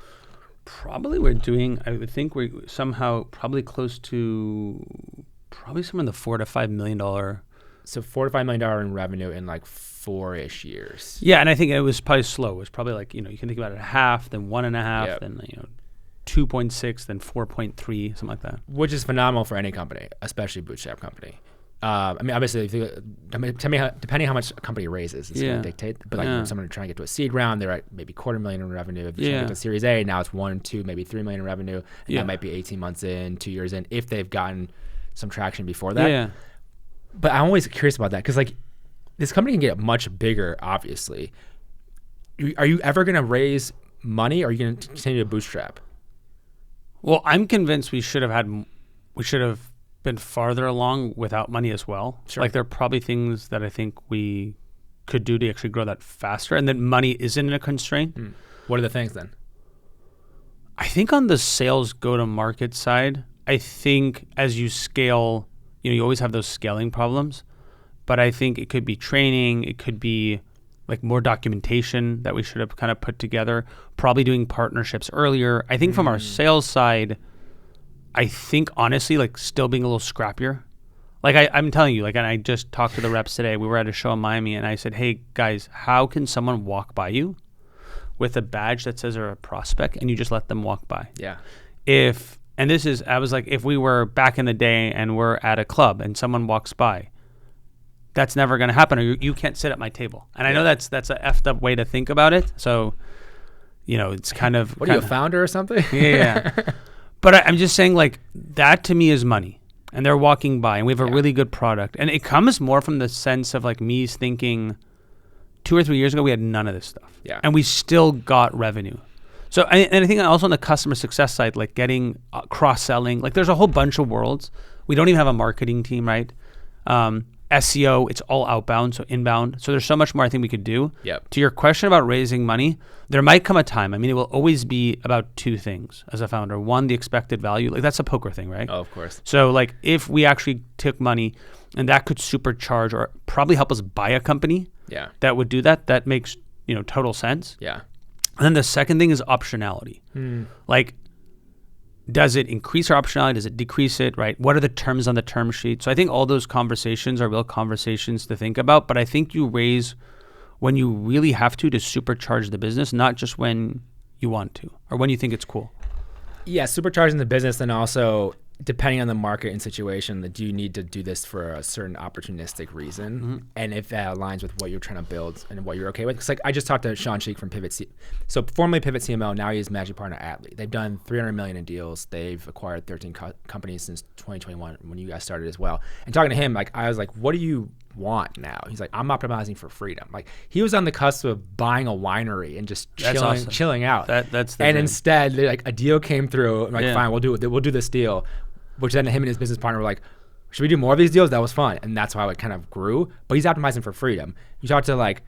Probably we're doing, I would think we're somehow probably close to somewhere in the $4 to $5 million. So $4 to $5 million in revenue in like 4-ish years. Yeah, and I think it was probably slow. It was probably like, you can think about it, half, then 1.5, then 2.6, then 4.3, something like that. Which is phenomenal for any company, especially a bootstrap company. I mean, obviously, depending how much a company raises, it's going to dictate. But like when someone trying to get to a seed round, they're at maybe $250,000 in revenue. If you're trying to get to Series A, now it's 1, 2, maybe $3 million in revenue. And that might be 18 months in, 2 years in, if they've gotten some traction before that. Yeah. But I'm always curious about that, because like this company can get much bigger, obviously. Are you ever going to raise money, or are you going to continue to bootstrap? Well, I'm convinced we should have been farther along without money as well. Sure. Like there are probably things that I think we could do to actually grow that faster, and that money isn't a constraint. What are the things then? I think on the sales go-to-market side, I think as you scale, you always have those scaling problems, but I think it could be training, it could be like more documentation that we should have kind of put together, probably doing partnerships earlier. I think from our sales side, I think honestly, like still being a little scrappier. Like I'm telling you, like, and I just talked to the reps today. We were at a show in Miami, and I said, hey guys, how can someone walk by you with a badge that says they're a prospect and you just let them walk by? Yeah. I was like, if we were back in the day and we're at a club and someone walks by, that's never going to happen, or you can't sit at my table. And I know that's a effed up way to think about it. So, it's kind of... What are you, a founder or something? Yeah. But I'm just saying, like, that to me is money. And they're walking by, and we have a really good product. And it comes more from the sense of like me thinking 2 or 3 years ago, we had none of this stuff. Yeah. And we still got revenue. So, and I think also on the customer success side, like getting cross-selling, like there's a whole bunch of worlds. We don't even have a marketing team, right? SEO, it's all outbound, so inbound. So there's so much more I think we could do. Yep. To your question about raising money, there might come a time. I mean, it will always be about two things as a founder. One, the expected value. Like that's a poker thing, right? Oh, of course. So like if we actually took money and that could supercharge or probably help us buy a company that would do that, that makes, total sense. Yeah. And then the second thing is optionality. Like, does it increase our optionality? Does it decrease it, right? What are the terms on the term sheet? So I think all those conversations are real conversations to think about, but I think you raise when you really have to supercharge the business, not just when you want to or when you think it's cool. Yeah, supercharging the business, and also depending on the market and situation, that you need to do this for a certain opportunistic reason, and if that aligns with what you're trying to build and what you're okay with. Because like I just talked to Sean Sheik from Pivot, so formerly Pivot CMO, now he's managing partner at Atlee. They've done $300 million in deals. They've acquired 13 companies since 2021 when you guys started as well. And talking to him, like I was like, what do you want now? He's like, I'm optimizing for freedom. Like he was on the cusp of buying a winery and just chilling out. That's the and dream. Instead, like a deal came through. I'm like, fine, we'll do this deal. Which then him and his business partner were like, should we do more of these deals? That was fun. And that's how it kind of grew. But he's optimizing for freedom. You talk to like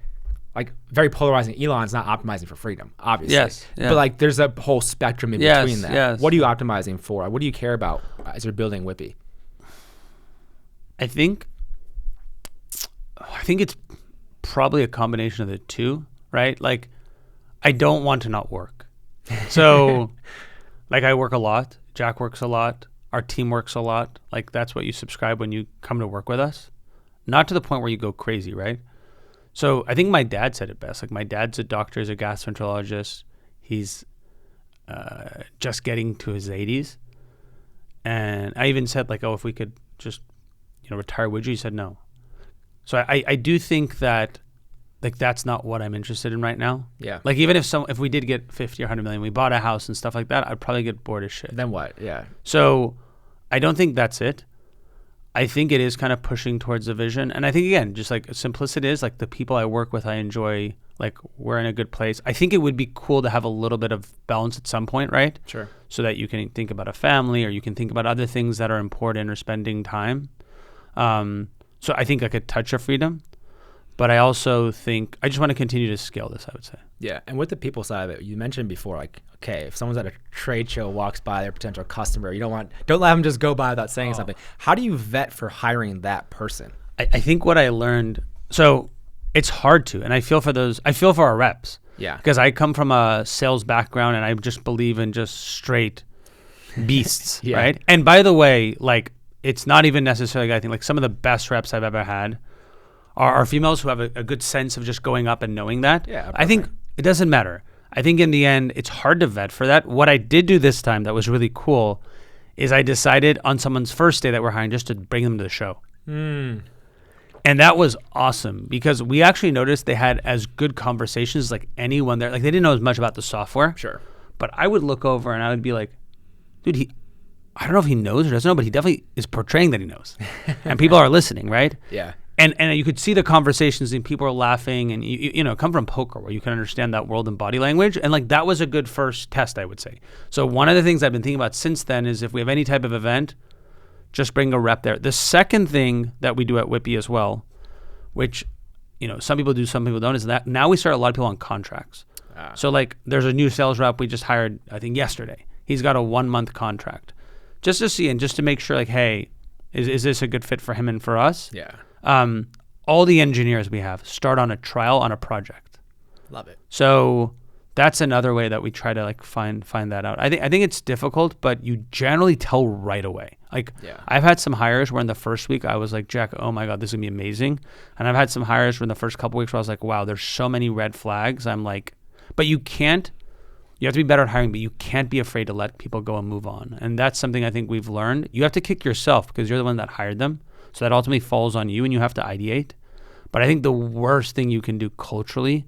very polarizing. Elon's not optimizing for freedom, obviously. Yes. Yeah. But like there's a whole spectrum in between that. Yes. What are you optimizing for? What do you care about as you're building Whippy? I think it's probably a combination of the two, right? Like I don't want to not work. So like I work a lot. Jack works a lot. Our team works a lot. Like that's what you subscribe when you come to work with us. Not to the point where you go crazy, right? So I think my dad said it best. Like my dad's a doctor, he's a gastroenterologist. He's just getting to his 80s. And I even said like, oh, if we could just, retire, would you? He said no. So I do think that like that's not what I'm interested in right now. Yeah. Like even if we did get 50 or 100 million, we bought a house and stuff like that, I'd probably get bored as shit. Then what? Yeah. So I don't think that's it. I think it is kind of pushing towards a vision. And I think, again, just like simplicity is like the people I work with, I enjoy, like we're in a good place. I think it would be cool to have a little bit of balance at some point, right? Sure. So that you can think about a family or you can think about other things that are important or spending time. So I think like a touch of freedom. But I also think I just want to continue to scale this, I would say. Yeah. And with the people side of it, you mentioned before, like, okay, if someone's at a trade show, walks by their potential customer, don't let them just go by without saying something. How do you vet for hiring that person? I think what I learned, so it's hard to, and I feel for our reps. Yeah. Because I come from a sales background and I just believe in just straight beasts, Yeah. right? And by the way, like, it's not even necessarily, I think, like some of the best reps I've ever had are females who have a good sense of just going up and knowing that. Yeah, I think it doesn't matter. I think in the end, it's hard to vet for that. What I did do this time that was really cool is I decided on someone's first day that we're hiring just to bring them to the show. And that was awesome because we actually noticed they had as good conversations as like anyone there. Like they didn't know as much about the software. Sure. But I would look over and I would be like, dude, I don't know if he knows or doesn't know, but he definitely is portraying that he knows. And people are listening, right? Yeah. And you could see the conversations and people are laughing and you come from poker where you can understand that world and body language. And like that was a good first test, I would say. So one of the things I've been thinking about since then is if we have any type of event, just bring a rep there. The second thing that we do at Whippy as well, which some people do, some people don't, is that now we start a lot of people on contracts. So like there's a new sales rep we just hired, I think yesterday. He's got a 1-month contract just to see and just to make sure like, hey, is this a good fit for him and for us? Yeah. All the engineers we have start on a trial on a project. Love it. So that's another way that we try to like find that out. I think it's difficult, but you generally tell right away. Like I've had some hires where in the first week I was like, Jack, oh my God, this is gonna be amazing. And I've had some hires where in the first couple weeks where I was like, wow, there's so many red flags. I'm like, but you have to be better at hiring, but you can't be afraid to let people go and move on. And that's something I think we've learned. You have to kick yourself because you're the one that hired them. So that ultimately falls on you and you have to ideate. But I think the worst thing you can do culturally,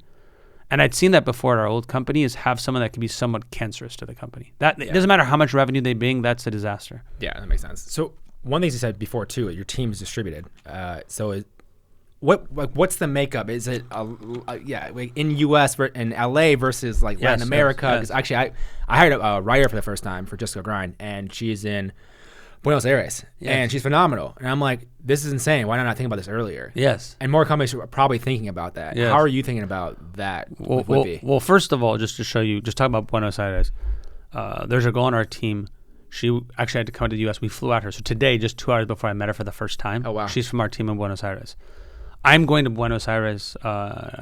and I'd seen that before at our old company, is have someone that can be somewhat cancerous to the company. It doesn't matter how much revenue they bring, that's a disaster. Yeah, that makes sense. So one thing you said before too, your team is distributed. What's the makeup? Is it like in US and LA versus like Latin America? Because actually I hired a writer for the first time for Just Go Grind, and she's in Buenos Aires, and she's phenomenal. And I'm like, this is insane. Why not think about this earlier? Yes. And more companies are probably thinking about that. Yes. How are you thinking about that with Whippy? Well, first of all, just to show you, just talking about Buenos Aires, there's a girl on our team. She actually had to come to the U.S. We flew out her. So today, just 2 hours before I met her for the first time. Oh, wow. She's from our team in Buenos Aires. I'm going to Buenos Aires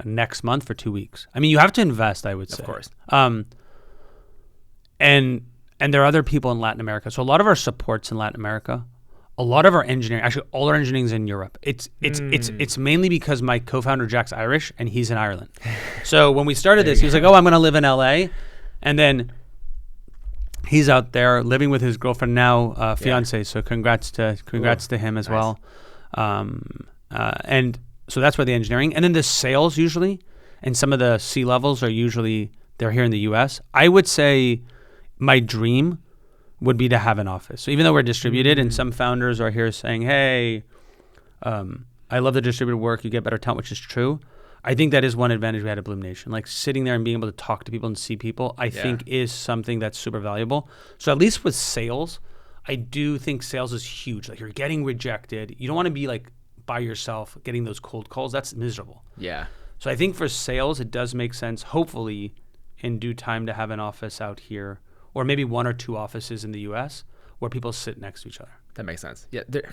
next month for 2 weeks. I mean, you have to invest, I would say. Of course. And there are other people in Latin America. So a lot of our support's in Latin America. A lot of our engineering, actually all our engineering is in Europe. It's mainly because my co-founder Jack's Irish and he's in Ireland. So when we started this, he was like, "Oh, I'm going to live in LA," and then he's out there living with his girlfriend now, fiance. So congrats to him as well. And so that's where the engineering, and then the sales usually, and some of the C levels are usually they're here in the U.S. I would say my dream would be to have an office. So even though we're distributed and some founders are here saying, hey, I love the distributed work, you get better talent, which is true. I think that is one advantage we had at BloomNation. Like sitting there and being able to talk to people and see people, I think is something that's super valuable. So at least with sales, I do think sales is huge. Like you're getting rejected. You don't want to be like by yourself getting those cold calls. That's miserable. Yeah. So I think for sales, it does make sense, hopefully in due time, to have an office out here, or maybe 1 or 2 offices in the U.S. where people sit next to each other. That makes sense. Yeah, there's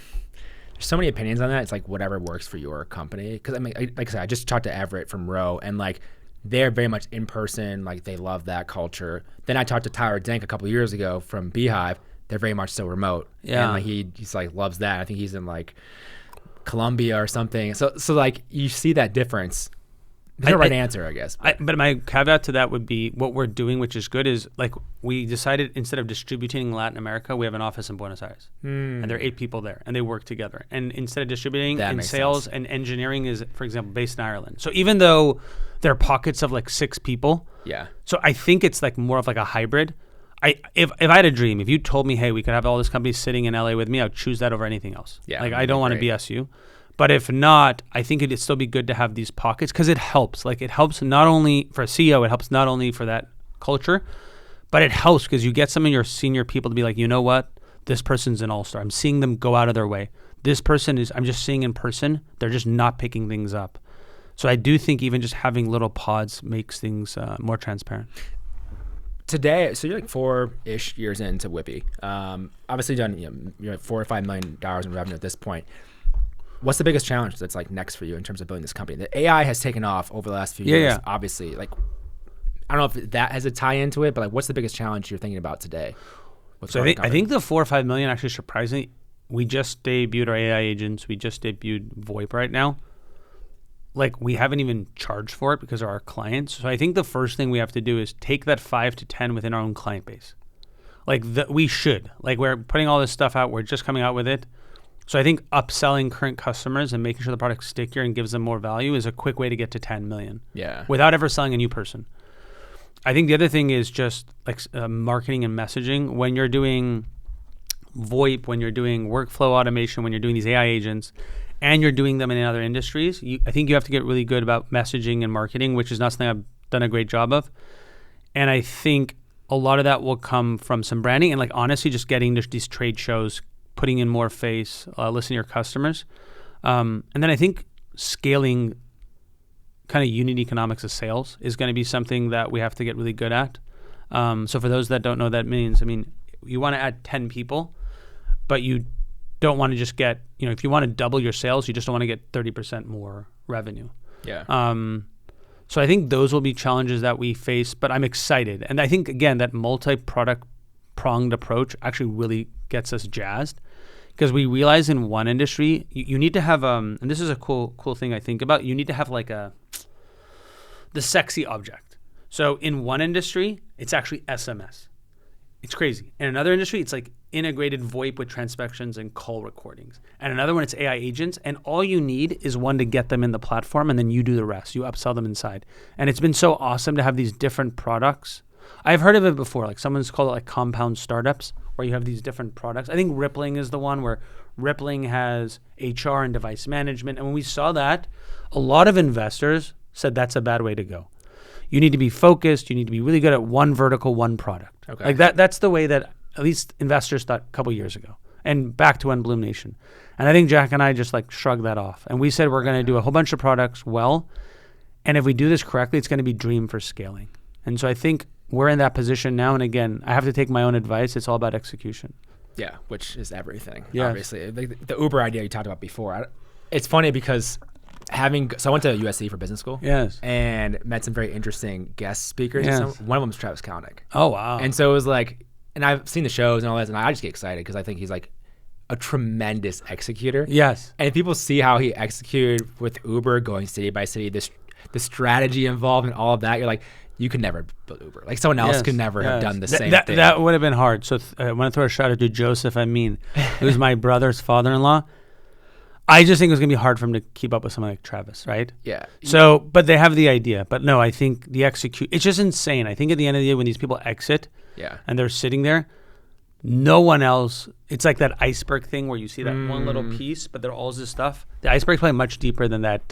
so many opinions on that. It's like whatever works for your company. Because I mean, like I said, I just talked to Everett from Row, and like they're very much in person. Like they love that culture. Then I talked to Tyler Denk a couple of years ago from Beehive. They're very much so remote. Yeah, and like he's like loves that. I think he's in like Colombia or something. So like you see that difference. There's no right answer, I guess. But my caveat to that would be what we're doing, which is good, is like we decided instead of distributing in Latin America, we have an office in Buenos Aires. And there are 8 people there, and they work together. And instead of distributing in sales and engineering is, for example, based in Ireland. So even though there are pockets of like 6 people, so I think it's like more of like a hybrid. If I had a dream, if you told me, hey, we could have all this company sitting in LA with me, I would choose that over anything else. Like I don't want to BS you. But if not, I think it'd still be good to have these pockets because it helps. Like it helps not only for a CEO, it helps not only for that culture, but it helps because you get some of your senior people to be like, you know what? This person's an all-star. I'm seeing them go out of their way. This person is, I'm just seeing in person, they're just not picking things up. So I do think even just having little pods makes things more transparent. Today, so you're like 4-ish years into Whippy. Obviously done, you're at $4 or $5 million in revenue at this point. What's the biggest challenge that's like next for you in terms of building this company? The AI has taken off over the last few years, obviously. Like, I don't know if that has a tie into it, but like, what's the biggest challenge you're thinking about today? So I think the 4 or 5 million, actually surprisingly, we just debuted our AI agents. We just debuted VoIP right now. Like we haven't even charged for it because of our clients. So I think the first thing we have to do is take that 5 to 10 within our own client base. Like we should. Like we're putting all this stuff out. We're just coming out with it. So I think upselling current customers and making sure the product's stickier and gives them more value is a quick way to get to 10 million. Yeah. Without ever selling a new person. I think the other thing is just like marketing and messaging. When you're doing VoIP, when you're doing workflow automation, when you're doing these AI agents, and you're doing them in other industries, I think you have to get really good about messaging and marketing, which is not something I've done a great job of. And I think a lot of that will come from some branding and like honestly just getting these trade shows, putting in more face, listening to your customers. And then I think scaling kind of unit economics of sales is going to be something that we have to get really good at. So for those that don't know what that means, I mean, you want to add 10 people, but you don't want to just get, if you want to double your sales, you just don't want to get 30% more revenue. Yeah. So I think those will be challenges that we face, but I'm excited. And I think, again, that multi-product pronged approach actually really gets us jazzed because we realize in one industry, you need to have, and this is a cool thing I think about, you need to have like the sexy object. So in one industry, it's actually SMS. It's crazy. In another industry, it's like integrated VoIP with transcriptions and call recordings. And another one, it's AI agents. And all you need is one to get them in the platform, and then you do the rest. You upsell them inside. And it's been so awesome to have these different products. I've heard of it before. Like someone's called it like compound startups, where you have these different products. I think Rippling is the one where Rippling has HR and device management. And when we saw that, a lot of investors said that's a bad way to go. You need to be focused. You need to be really good at one vertical, one product. Okay. Like that's the way that at least investors thought a couple years ago. And back to when BloomNation. And I think Jack and I just like shrugged that off. And we said we're going to do a whole bunch of products well. And if we do this correctly, it's going to be dream for scaling. And so I think we're in that position now. And again, I have to take my own advice. It's all about execution. Yeah, which is everything. Obviously. The Uber idea you talked about before. It's funny because So I went to USC for business school. Yes. And met some very interesting guest speakers. Yes. One of them was Travis Kalanick. Oh, wow. And so it was like, and I've seen the shows and all that, and I just get excited because I think he's like a tremendous executor. Yes. And if people see how he executed with Uber, going city by city, the strategy involved and all of that, you're like, you could never build Uber. Like someone else could never have done the same thing. That would have been hard. So I want to throw a shout out to Joseph Amin, who's my brother's father-in-law. I just think it was going to be hard for him to keep up with someone like Travis, right? Yeah. So, but they have the idea. But no, I think the it's just insane. I think at the end of the day, when these people exit and they're sitting there, no one else, it's like that iceberg thing where you see that one little piece, but there all this stuff. The iceberg's probably much deeper than that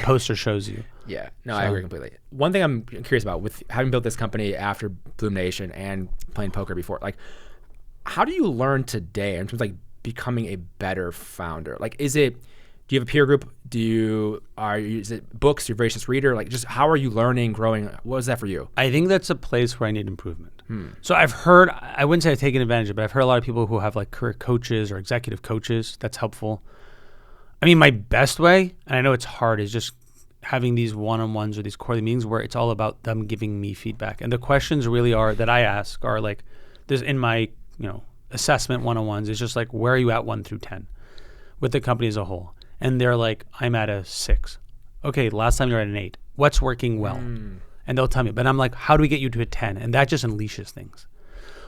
poster shows you. Yeah, no, I agree completely. One thing I'm curious about with having built this company after BloomNation and playing poker before, like, how do you learn today in terms of like becoming a better founder? Like, do you have a peer group? Is it books? You're a voracious reader? Like, just how are you learning, growing? What was that for you? I think that's a place where I need improvement. So I've heard, I wouldn't say I've taken advantage of it, but I've heard a lot of people who have like career coaches or executive coaches. That's helpful. I mean, my best way, and I know it's hard, is just having these one-on-ones or these quarterly meetings where it's all about them giving me feedback. And the questions really that I ask are like, there's in my, assessment one-on-ones, it's just like, where are you at 1 through 10 with the company as a whole? And they're like, I'm at a 6. Okay, last time you were at an 8. What's working well? And they'll tell me. But I'm like, how do we get you to a 10? And that just unleashes things.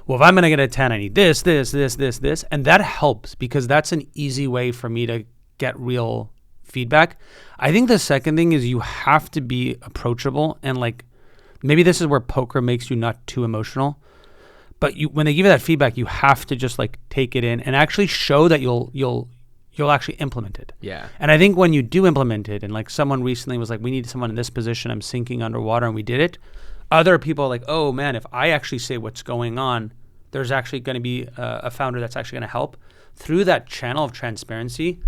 Well, if I'm going to get a 10, I need this. And that helps because that's an easy way for me to get real feedback. I think the second thing is you have to be approachable. And like, maybe this is where poker makes you not too emotional. But when they give you that feedback, you have to just like take it in and actually show that you'll actually implement it. Yeah. And I think when you do implement it, and like someone recently was like, we need someone in this position, I'm sinking underwater, and we did it. Other people are like, oh man, if I actually say what's going on, there's actually going to be a founder that's actually going to help. Through that channel of transparency,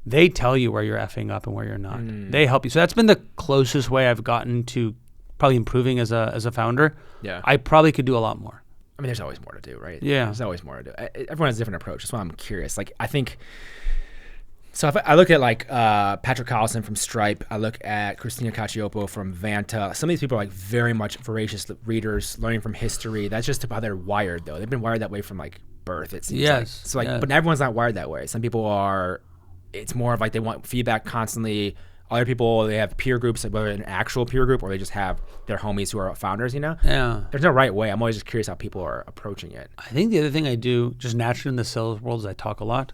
they tell you where you're effing up and where you're not. They help you. So that's been the closest way I've gotten to probably improving as a founder. Yeah. I probably could do a lot more. I mean, there's always more to do, right? Yeah. There's always more to do. Everyone has a different approach. That's why I'm curious. Like, I think... So if I look at like Patrick Collison from Stripe, I look at Christina Cacioppo from Vanta. Some of these people are like very much voracious readers, learning from history. That's just how they're wired, though. They've been wired that way from like birth. It seems like. So like, but everyone's not wired that way. Some people are. It's more of like they want feedback constantly. Other people, they have peer groups, whether an actual peer group or they just have their homies who are founders. Yeah. There's no right way. I'm always just curious how people are approaching it. I think the other thing I do just naturally in the sales world is I talk a lot.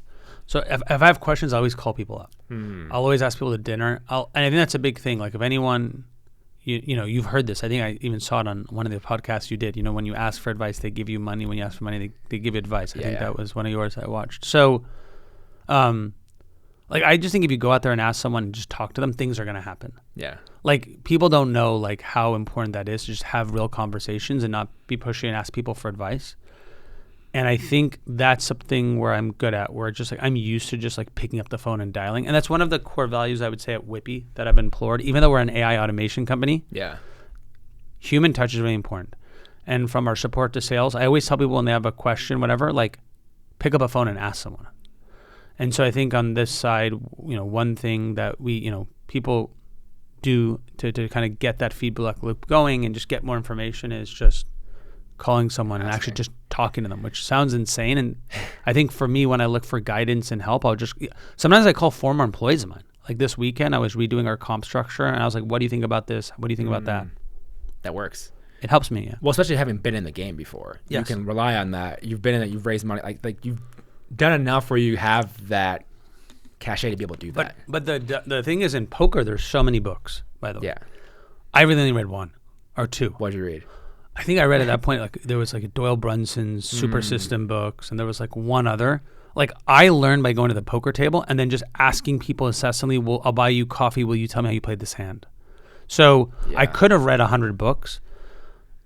So if I have questions, I always call people up. I'll always ask people to dinner. And I think that's a big thing. Like if anyone, you've heard this. I think I even saw it on one of the podcasts you did. When you ask for advice, they give you money. When you ask for money, they give you advice. I think that was one of yours I watched. So, like I just think if you go out there and ask someone and just talk to them, things are going to happen. Yeah. Like people don't know like how important that is to just have real conversations and not be pushy and ask people for advice. And I think that's something where I'm good at, where just like I'm used to just like picking up the phone and dialing. And that's one of the core values I would say at Whippy that I've implored, even though we're an AI automation company. Yeah. Human touch is really important. And from our support to sales, I always tell people when they have a question, whatever, like pick up a phone and ask someone. And so I think on this side, one thing that we, people do to kind of get that feedback loop going and just get more information is just calling someone and actually just talking to them, which sounds insane. And I think for me, when I look for guidance and help, sometimes I call former employees of mine. Like this weekend, I was redoing our comp structure and I was like, what do you think about this? What do you think about that? That works. It helps me, yeah. Well, especially having been in the game before. Yes. You can rely on that. You've been in it, you've raised money, like you've done enough where you have that cachet to be able to do that. But the thing is, in poker, there's so many books, by the way. Yeah. I really only read 1 or 2. What'd you read? I think I read at that point, like there was like a Doyle Brunson's Super System books, and there was like one other. Like I learned by going to the poker table and then just asking people incessantly, I'll buy you coffee. Will you tell me how you played this hand? So I could have read 100 books.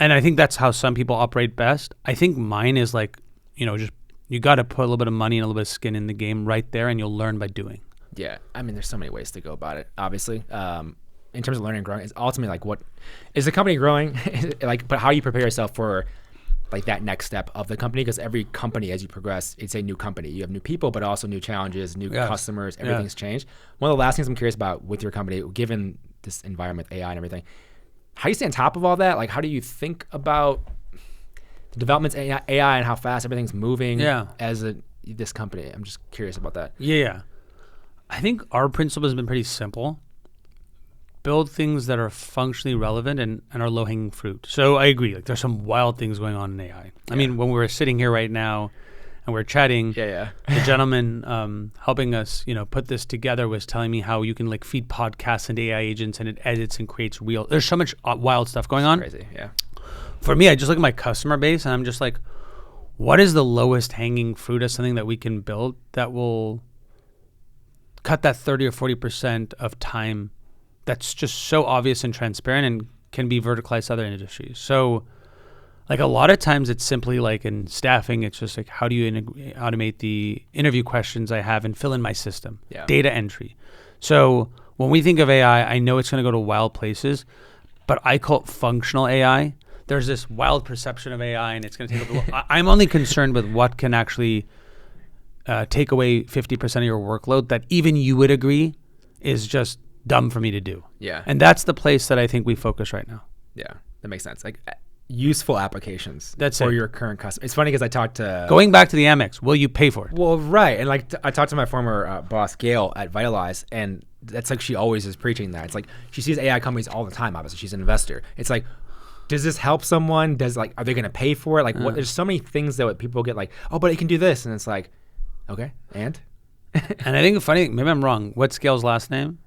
And I think that's how some people operate best. I think mine is like, just you got to put a little bit of money and a little bit of skin in the game right there, and you'll learn by doing. Yeah. I mean, there's so many ways to go about it, obviously. In terms of learning and growing, it's ultimately like, what is the company growing? Like, but how you prepare yourself for like that next step of the company? Because every company, as you progress, it's a new company. You have new people, but also new challenges, new customers. Everything's changed. One of the last things I'm curious about with your company, given this environment, AI and everything, how do you stay on top of all that? Like, how do you think about the developments in AI and how fast everything's moving as this company? I'm just curious about that. Yeah. I think our principle has been pretty simple. Build things that are functionally relevant and are low-hanging fruit. So I agree. Like, there's some wild things going on in AI. I mean, when we're sitting here right now and we're chatting, the gentleman helping us, put this together was telling me how you can like feed podcasts into AI agents and it edits and creates real. There's so much wild stuff going on. Crazy, yeah. For me, I just look at my customer base and I'm just like, what is the lowest hanging fruit of something that we can build that will cut that 30 or 40% of time that's just so obvious and transparent and can be verticalized to other industries. So like a lot of times it's simply like in staffing, it's just like, how do you automate the interview questions I have and fill in my system, data entry. So when we think of AI, I know it's going to go to wild places, but I call it functional AI. There's this wild perception of AI and it's going to take over. I'm only concerned with what can actually take away 50% of your workload that even you would agree is just dumb for me to do. Yeah. And that's the place that I think we focus right now. Yeah, that makes sense. Like useful applications that's for it. your current customer. It's funny because I talked to... Going back to the Amex, will you pay for it? Well, right. And like I talked to my former boss, Gail, at Vitalize, and that's like she always is preaching that. It's like she sees AI companies all the time, obviously. She's an investor. It's like, does this help someone? Are they going to pay for it? Like there's so many things that people get like, oh, but it can do this. And it's like, okay, and? And I think the funny thing, maybe I'm wrong. What's Gail's last name?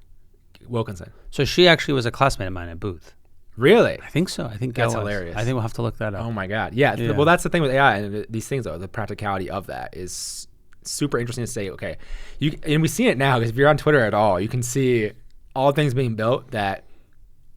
Wilkinson. So she actually was a classmate of mine at Booth. Really? I think so. I think Gail that's was. Hilarious. I think we'll have to look that up. Oh my God. Yeah. Well, that's the thing with AI and these things though. The practicality of that is super interesting to say. Okay, and we see it now because if you're on Twitter at all, you can see all things being built that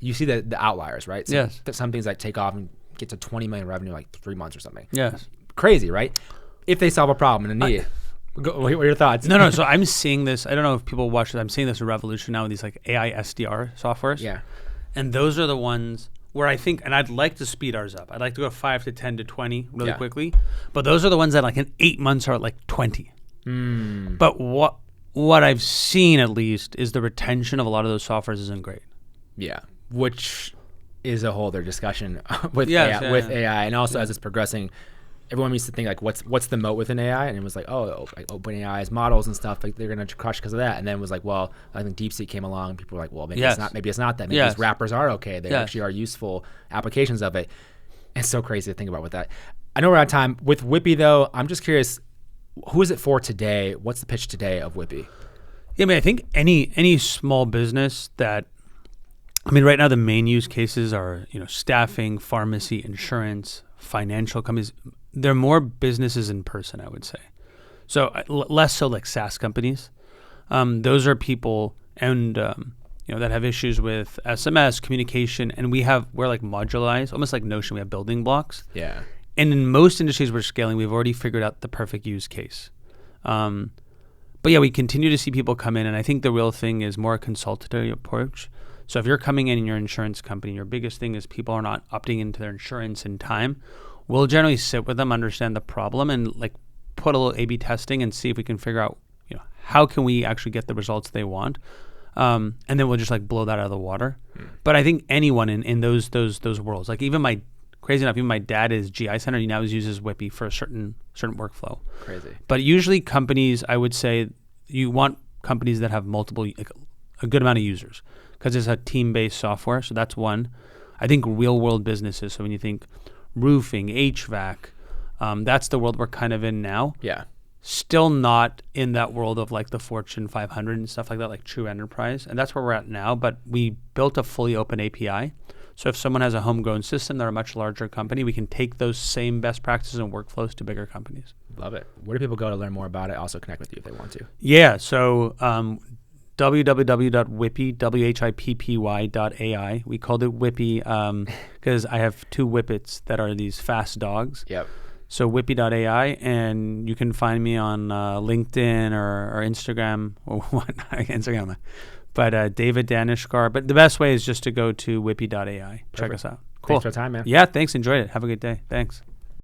you see the outliers, right? So yes. Some things that take off and get to 20 million revenue like 3 months or something. Yes. Crazy, right? If they solve a problem and a need. What are your thoughts? No. So I'm seeing this. I don't know if people watch it. I'm seeing this revolution now with these like AI SDR softwares. Yeah. And those are the ones where I think, and I'd like to speed ours up. I'd like to go 5 to 10 to 20 really quickly. But those are the ones that like in 8 months are at like 20. But what I've seen at least is the retention of a lot of those softwares isn't great. Yeah. Which is a whole other discussion with AI. And also as it's progressing, everyone used to think like, what's the moat within AI? And it was like, oh, like OpenAI's models and stuff, like they're gonna crush because of that. And then it was like, well, I think DeepSeek came along. And people were like, well, maybe it's not. Maybe it's not that. Maybe these wrappers are okay. They actually are useful applications of it. It's so crazy to think about with that. I know we're out of time. With Whippy though, I'm just curious, who is it for today? What's the pitch today of Whippy? Yeah, I mean, I think any small business that, I mean, right now the main use cases are staffing, pharmacy, insurance, financial companies. They're more businesses in person, I would say. So less so like SaaS companies. Those are people and that have issues with SMS communication, and we're like modularized, almost like Notion. We have building blocks. Yeah. And in most industries we're scaling, we've already figured out the perfect use case. But yeah, we continue to see people come in, and I think the real thing is more a consultative approach. So if you're coming in your insurance company, your biggest thing is people are not opting into their insurance in time. We'll generally sit with them, understand the problem, and like put a little A/B testing and see if we can figure out, how can we actually get the results they want, and then we'll just like blow that out of the water. But I think anyone in those worlds, like even my dad is GI Center. He now uses Whippy for a certain workflow. Crazy. But usually companies, I would say, you want companies that have multiple, like a good amount of users, because it's a team-based software. So that's one. I think real-world businesses. So when you think roofing, HVAC, that's the world we're kind of in now. Yeah. Still not in that world of like the Fortune 500 and stuff like that, like true enterprise. And that's where we're at now. But we built a fully open API. So if someone has a homegrown system, they're a much larger company, we can take those same best practices and workflows to bigger companies. Love it. Where do people go to learn more about it? Also connect with you if they want to. Yeah. So www.whippy, WHIPPY.ai. We called it Whippy because I have 2 whippets that are these fast dogs. Yep. So whippy.ai, and you can find me on LinkedIn or Instagram or whatnot. Instagram, but David Daneshgar. But the best way is just to go to whippy.ai. Check us out. Cool. Thanks for the time, man. Yeah, thanks. Enjoyed it. Have a good day. Thanks.